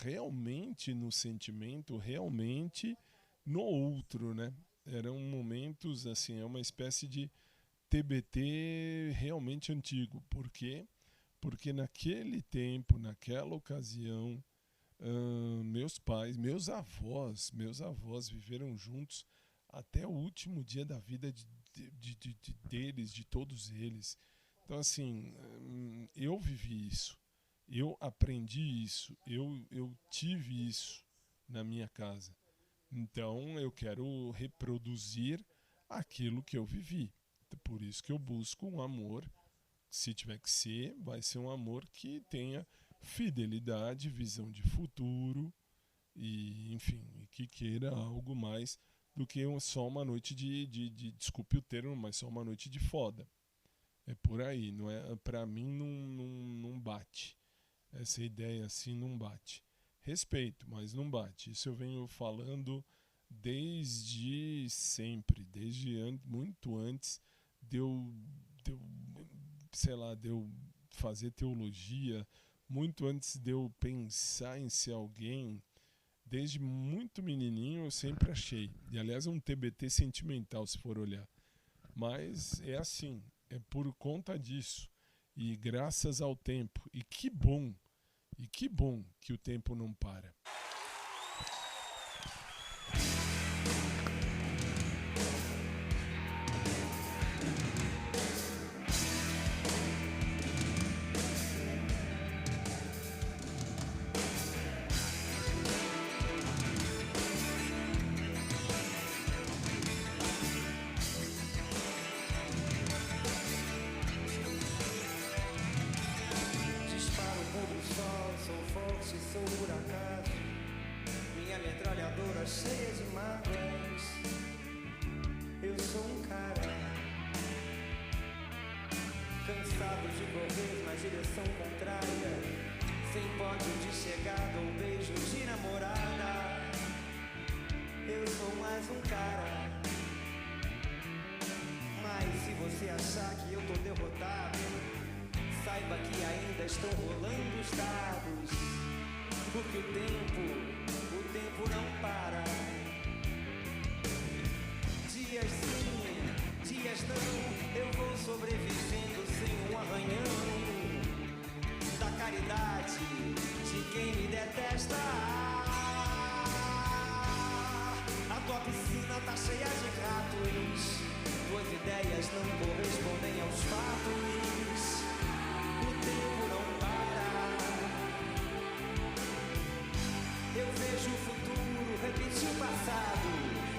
realmente no sentimento, realmente no outro, né? Eram momentos, assim, é uma espécie de TBT realmente antigo, porque porque naquele tempo, naquela ocasião, meus pais, meus avós viveram juntos até o último dia da vida deles, de todos eles. Então, assim, eu vivi isso, eu aprendi isso, eu tive isso na minha casa. Então, eu quero reproduzir aquilo que eu vivi. Por isso que eu busco um amor, se tiver que ser, vai ser um amor que tenha fidelidade, visão de futuro e, enfim, que queira algo mais do que só uma noite desculpe o termo, mas só uma noite de foda. É por aí, não é? Pra mim não bate. Essa ideia assim não bate. Respeito, mas não bate. Isso eu venho falando desde sempre, muito antes de eu fazer teologia, muito antes de eu pensar em ser alguém. Desde muito menininho eu sempre achei. E aliás é um TBT sentimental, se for olhar. Mas é assim, é por conta disso. E graças ao tempo. E que bom que o tempo não para. Disparo contra o sol, sou forte, sou por acaso. Minha metralhadora cheia de mágoas. Eu sou um cara cansado de correr na direção contrária, sem pódio de chegada ou beijo de namorada. Eu sou mais um cara. Mas se você achar que eu tô derrotado, saiba que ainda estão rolando os dados. Porque o tempo não para. Dias sim, dias não, eu vou sobrevivendo sem um arranhão da caridade de quem me detesta. A tua piscina tá cheia de ratos, tuas ideias não correspondem aos fatos. O tempo não para. Eu vejo o futuro repetir o passado.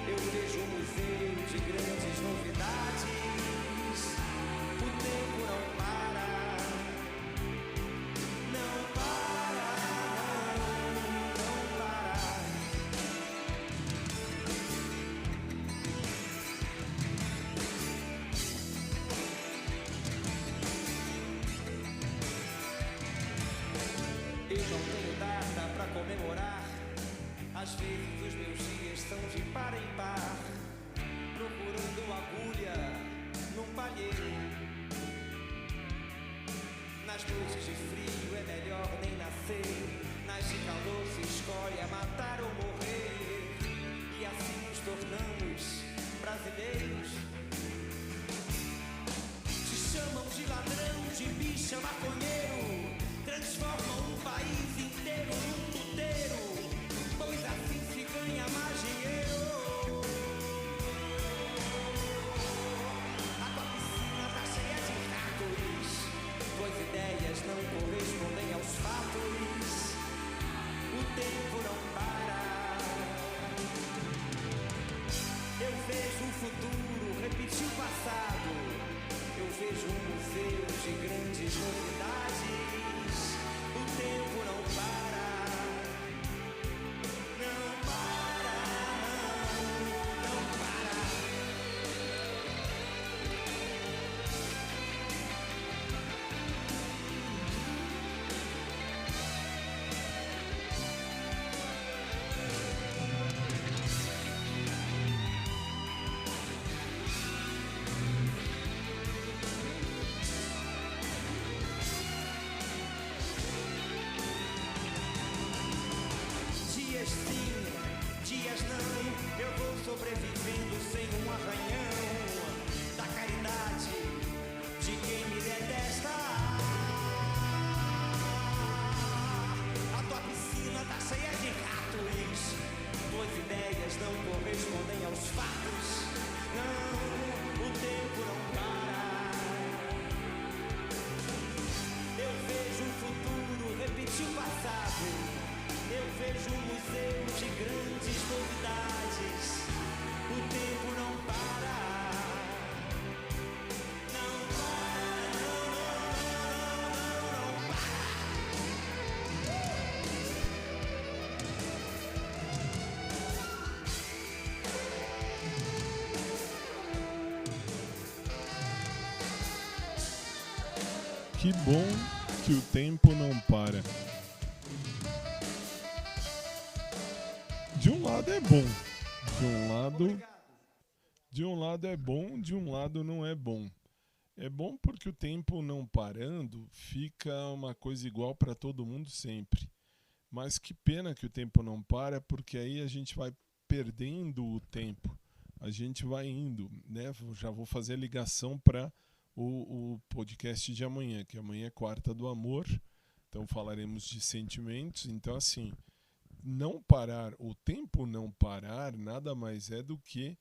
Eu vejo um museu de grandes novidades. O tempo não para. Não para, não para. Eu não tenho data pra comemorar. Às vezes os meus dias são de par em par, procurando agulha num palheiro. Nas noites de frio é melhor nem nascer. Nas de calor se escolhe a matar ou morrer. E assim nos tornamos brasileiros. Te chamam de ladrão, de bicha, maconheiro. Transformam um país inteiro num puteiro, pois assim se ganha mais dinheiro. A tua piscina tá cheia de ratos, tuas ideias não correspondem aos fatos. O tempo não para. Eu vejo o futuro repetir o passado. Eu vejo um museu de grandes novidades. O tempo não para. Não para, não para. Dias sim, dias não, eu vou sobrevivendo sem um arranhão da caridade de quem me detesta. boatos, tuas ideias não correspondem aos fatos. Não, o tempo não para. Eu vejo o futuro repetir o passado. Eu vejo um museu de grandes novidades. O tempo não para. Não para, não para. Que bom que o tempo não para. De um lado é bom, de um lado é bom, de um lado não é bom. É bom porque o tempo não parando fica uma coisa igual para todo mundo sempre. Mas que pena que o tempo não para, porque aí a gente vai perdendo o tempo. A gente vai indo, né? Já vou fazer a ligação para o podcast de amanhã, que amanhã é Quarta do Amor. Então falaremos de sentimentos. Então assim, não parar, o tempo não parar, nada mais é do que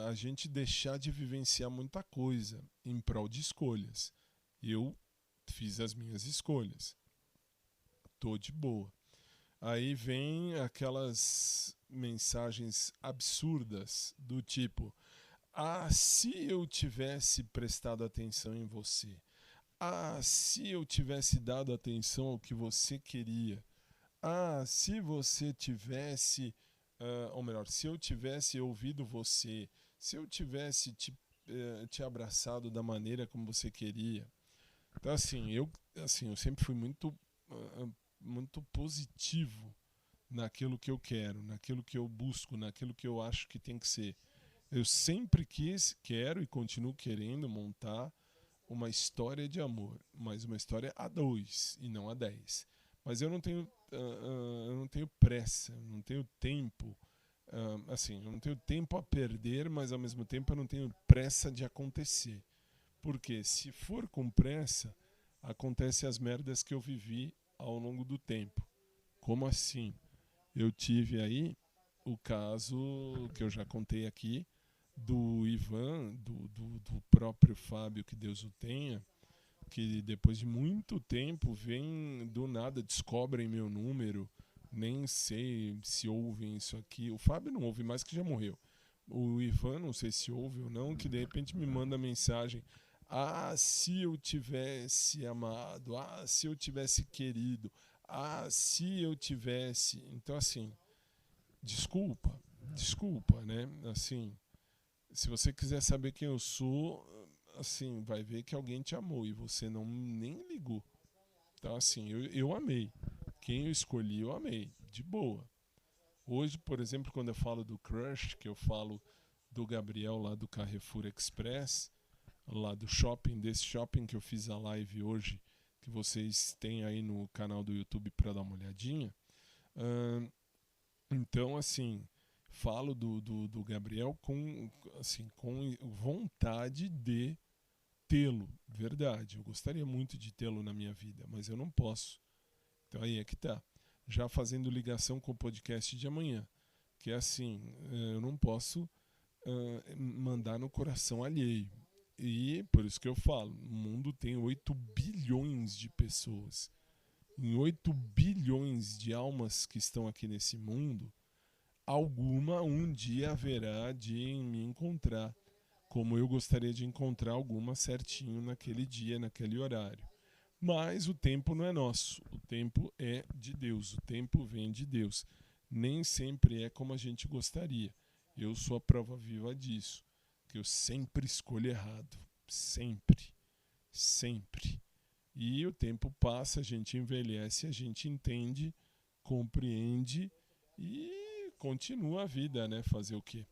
a gente deixar de vivenciar muita coisa em prol de escolhas. Eu fiz as minhas escolhas. Tô de boa. Aí vem aquelas mensagens absurdas do tipo: ah, se eu tivesse prestado atenção em você. Ah, se eu tivesse dado atenção ao que você queria. Ah, se você tivesse, ou melhor, se eu tivesse ouvido você, se eu tivesse te abraçado da maneira como você queria. Então, assim, eu sempre fui muito positivo naquilo que eu quero, naquilo que eu busco, naquilo que eu acho que tem que ser. Eu sempre quero e continuo querendo montar uma história de amor, mas uma história a 2 e não a 10. Mas eu não tenho pressa, eu não tenho tempo, eu não tenho tempo a perder, mas ao mesmo tempo eu não tenho pressa de acontecer. Porque se for com pressa, acontecem as merdas que eu vivi ao longo do tempo. Como assim? Eu tive aí o caso que eu já contei aqui, do Ivan, do próprio Fábio, que Deus o tenha, que depois de muito tempo vem do nada, descobrem meu número, nem sei se ouvem isso aqui. O Fábio não ouve mais, que já morreu. O Ivan, não sei se ouve ou não, que de repente me manda mensagem: ah, se eu tivesse amado, ah, se eu tivesse querido, ah, se eu tivesse... Então, assim, desculpa, né? Assim, se você quiser saber quem eu sou, assim, vai ver que alguém te amou e você nem ligou. Então, assim, eu amei. Quem eu escolhi, eu amei. De boa. Hoje, por exemplo, quando eu falo do crush, que eu falo do Gabriel lá do Carrefour Express, lá do shopping, desse shopping que eu fiz a live hoje, que vocês têm aí no canal do YouTube para dar uma olhadinha. Então, assim, falo do Gabriel com vontade de tê-lo, verdade. Eu gostaria muito de tê-lo na minha vida, mas eu não posso. Então aí é que tá. Já fazendo ligação com o podcast de amanhã, que é assim, eu não posso mandar no coração alheio. E por isso que eu falo, o mundo tem 8 bilhões de pessoas. Em 8 bilhões de almas que estão aqui nesse mundo, alguma um dia haverá de me encontrar, como eu gostaria de encontrar alguma certinho naquele dia, naquele horário. Mas o tempo não é nosso, o tempo é de Deus, o tempo vem de Deus. Nem sempre é como a gente gostaria. Eu sou a prova viva disso, que eu sempre escolho errado, sempre. E o tempo passa, a gente envelhece, a gente entende, compreende e continua a vida, né? Fazer o quê?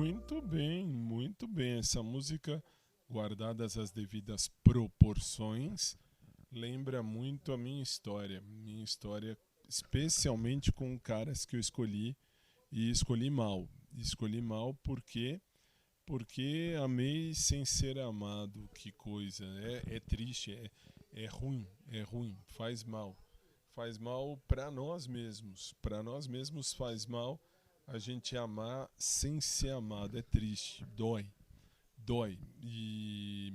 Muito bem, muito bem. Essa música, guardadas as devidas proporções, lembra muito a minha história. Minha história, especialmente com caras que eu escolhi e escolhi mal. Escolhi mal porque amei sem ser amado. Que coisa. É triste, é ruim, faz mal. Faz mal para nós mesmos. Para nós mesmos faz mal a gente amar sem ser amado. É triste, dói. E,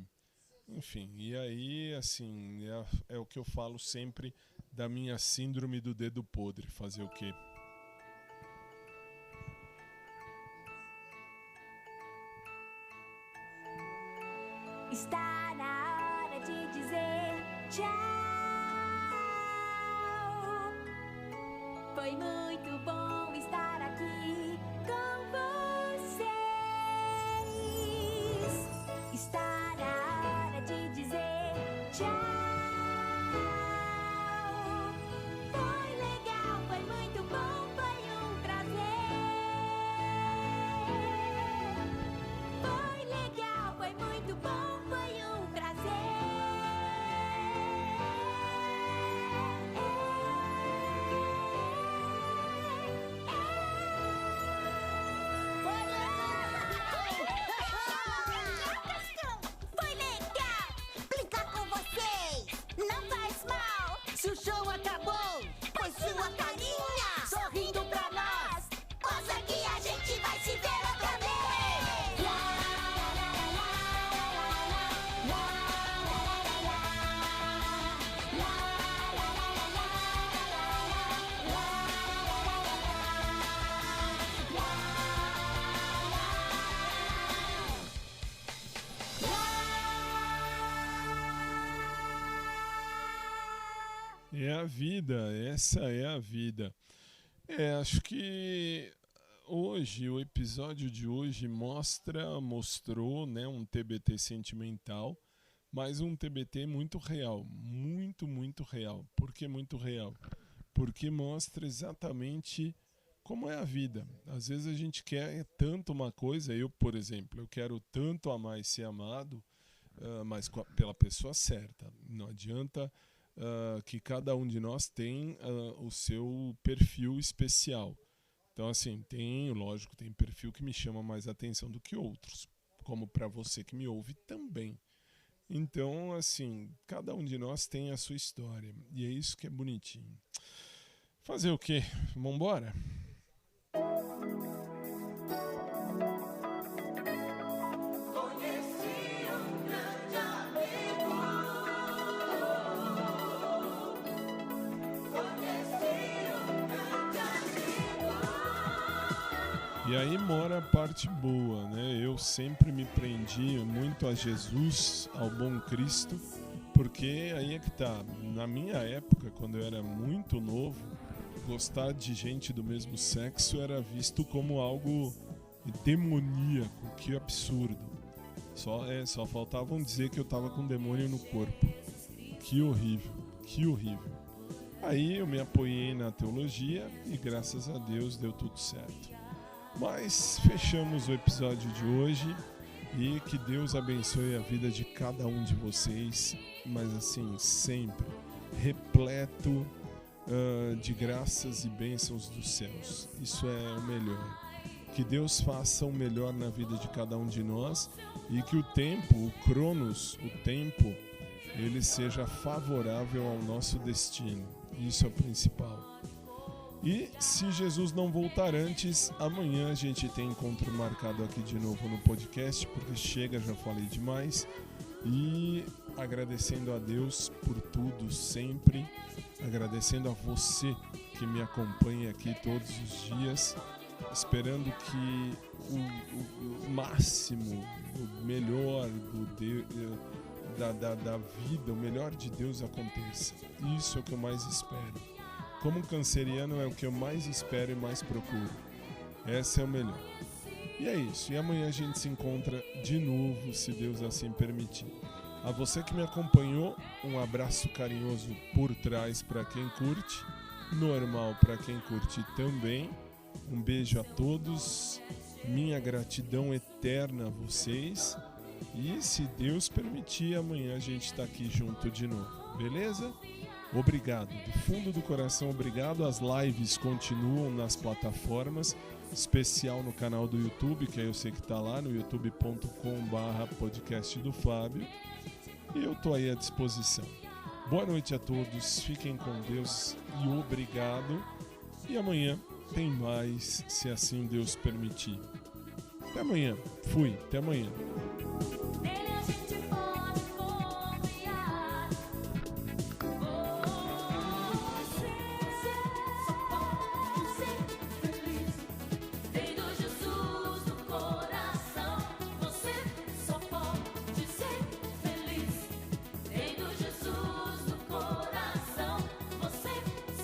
enfim, e aí, assim, é o que eu falo sempre da minha síndrome do dedo podre. Fazer o quê? Está na hora de dizer tchau. Foi muito bom estar aqui com vocês. Está na hora de dizer tchau. Foi legal, foi muito bom, foi um prazer. Foi legal, foi muito bom, foi um prazer. Foi legal brincar com vocês. Não faz mal se o show acabou. Pois sua carinha sorrindo pra nós mostra que a gente vai se ver outra vez. É a vida, essa é a vida. Acho que hoje, o episódio de hoje mostrou, né, um TBT sentimental, mas um TBT muito real, muito real. Por que muito real? Porque mostra exatamente como é a vida. Às vezes a gente quer tanto uma coisa, eu, por exemplo, eu quero tanto amar e ser amado, mas pela pessoa certa. Não adianta que cada um de nós tem o seu perfil especial. Então, assim, lógico, tem perfil que me chama mais atenção do que outros, como para você que me ouve também. Então, assim, cada um de nós tem a sua história, e é isso que é bonitinho. Fazer o quê? Vambora? E aí mora a parte boa, né? Eu sempre me prendi muito a Jesus, ao bom Cristo, porque aí é que tá. Na minha época, quando eu era muito novo, gostar de gente do mesmo sexo era visto como algo demoníaco, que absurdo. Só faltavam dizer que eu tava com demônio no corpo. Que horrível. Aí eu me apoiei na teologia e graças a Deus deu tudo certo. Mas fechamos o episódio de hoje e que Deus abençoe a vida de cada um de vocês, mas assim, sempre repleto de graças e bênçãos dos céus. Isso é o melhor. Que Deus faça o melhor na vida de cada um de nós e que o tempo, o Cronos, o tempo, ele seja favorável ao nosso destino. Isso é o principal. E se Jesus não voltar antes, amanhã a gente tem encontro marcado aqui de novo no podcast, porque chega, já falei demais. E agradecendo a Deus por tudo sempre, agradecendo a você que me acompanha aqui todos os dias, esperando que o máximo, o melhor da vida, o melhor de Deus aconteça. Isso é o que eu mais espero. Como canceriano é o que eu mais espero e mais procuro. Essa é o melhor. E é isso. E amanhã a gente se encontra de novo, se Deus assim permitir. A você que me acompanhou, um abraço carinhoso por trás para quem curte. Normal para quem curte também. Um beijo a todos minha gratidão eterna a vocês. E se Deus permitir, amanhã a gente está aqui junto de novo, beleza? Obrigado, do fundo do coração, obrigado. As lives continuam nas plataformas, especial no canal do YouTube, que aí eu sei que está lá no youtube.com/podcast do Fábio. E eu estou aí à disposição. Boa noite a todos, fiquem com Deus e obrigado. E amanhã tem mais, se assim Deus permitir. Até amanhã. Fui. Até amanhã. Nele a gente pode confiar. Você só pode ser feliz. Tendo Jesus no coração. Você só pode ser feliz. Tendo Jesus no coração. Você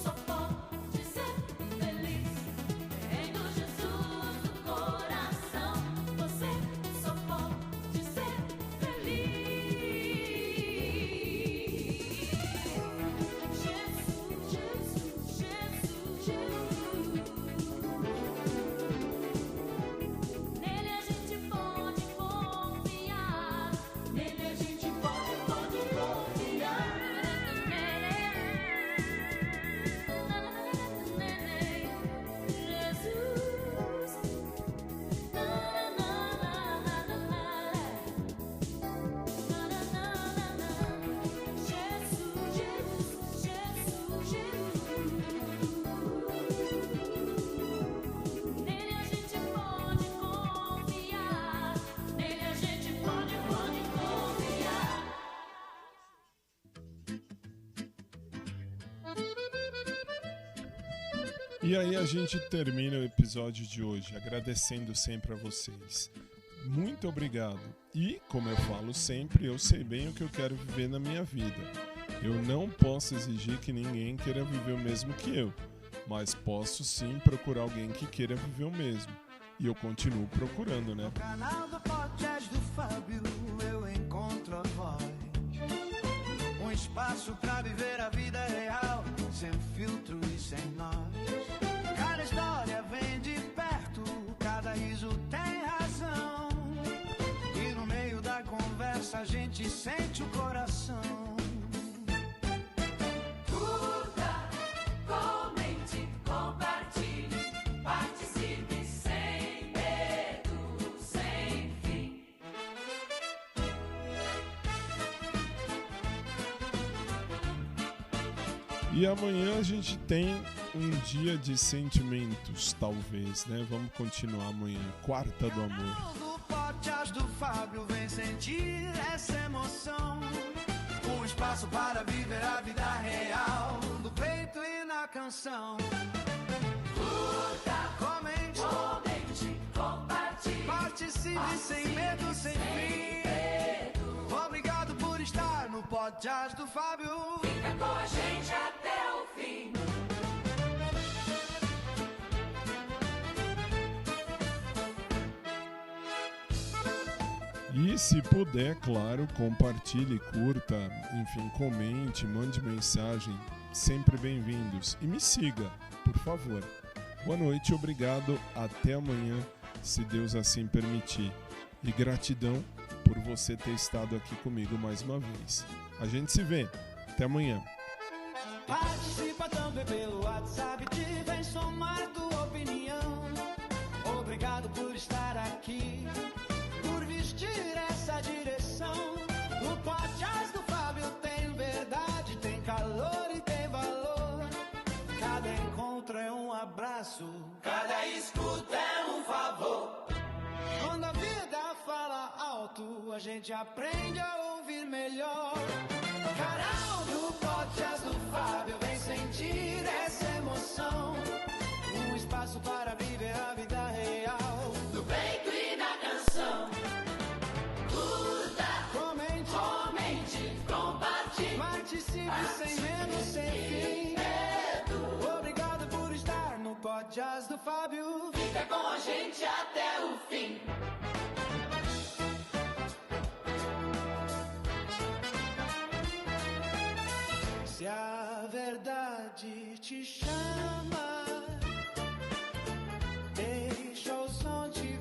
só pode ser feliz. Tendo Jesus no coração. Você só pode ser Nele a gente pode confiar. Nele a gente pode confiar. Jesus. Nele a gente pode confiar. Nele a gente pode confiar. E aí a gente termina o episódio de hoje agradecendo sempre a vocês. Muito obrigado. E, como eu falo sempre, eu sei bem o que eu quero viver na minha vida. Eu não posso exigir que ninguém queira viver o mesmo que eu, mas posso sim procurar alguém que queira viver o mesmo. E eu continuo procurando, né? Canal do podcast do Fábio, eu encontro a voz. Um espaço pra viver a vida real, sem filtro e sem nós. Cada história vem de perto, cada riso tem razão. E no meio da conversa a gente sente o coração. Curta, comente, compartilhe, participe sem medo, sem fim. E amanhã a gente tem um dia de sentimentos, talvez, né? Vamos continuar amanhã. Quarta do amor. Do podcast do Fábio, vem sentir essa emoção. Um espaço para viver a vida real, do peito e na canção. Curta, comente, Compartilhe, participe sem medo, sem fim. Obrigado por estar no podcast do Fábio. fica com a gente até o fim. E se puder, claro, compartilhe, curta, enfim, comente, mande mensagem, sempre bem-vindos. E me siga, por favor. Boa noite, obrigado, até amanhã, se Deus assim permitir. E gratidão por você ter estado aqui comigo mais uma vez. A gente se vê, até amanhã. Participa também pelo WhatsApp, te vem somar tua opinião. Obrigado por estar aqui, por vestir essa direção. O podcast do Fábio tem verdade, tem calor e tem valor. Cada encontro é um abraço, cada escuta é um favor. Quando a vida fala alto, a gente aprende a ouvir melhor. Canal do podcast do Fábio, vem sentir essa emoção. Um espaço para viver a vida real, Do peito e na canção. Curta, comente, compartilhe, participe sem medo, sem fim. Obrigado por estar no podcast do Fábio. fica com a gente até o fim. Se a verdade te chama, deixa o som te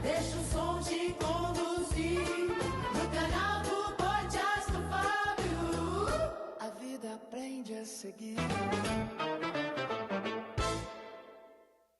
deixa o som te conduzir. No canal do podcast do Fábio, A vida aprende a seguir.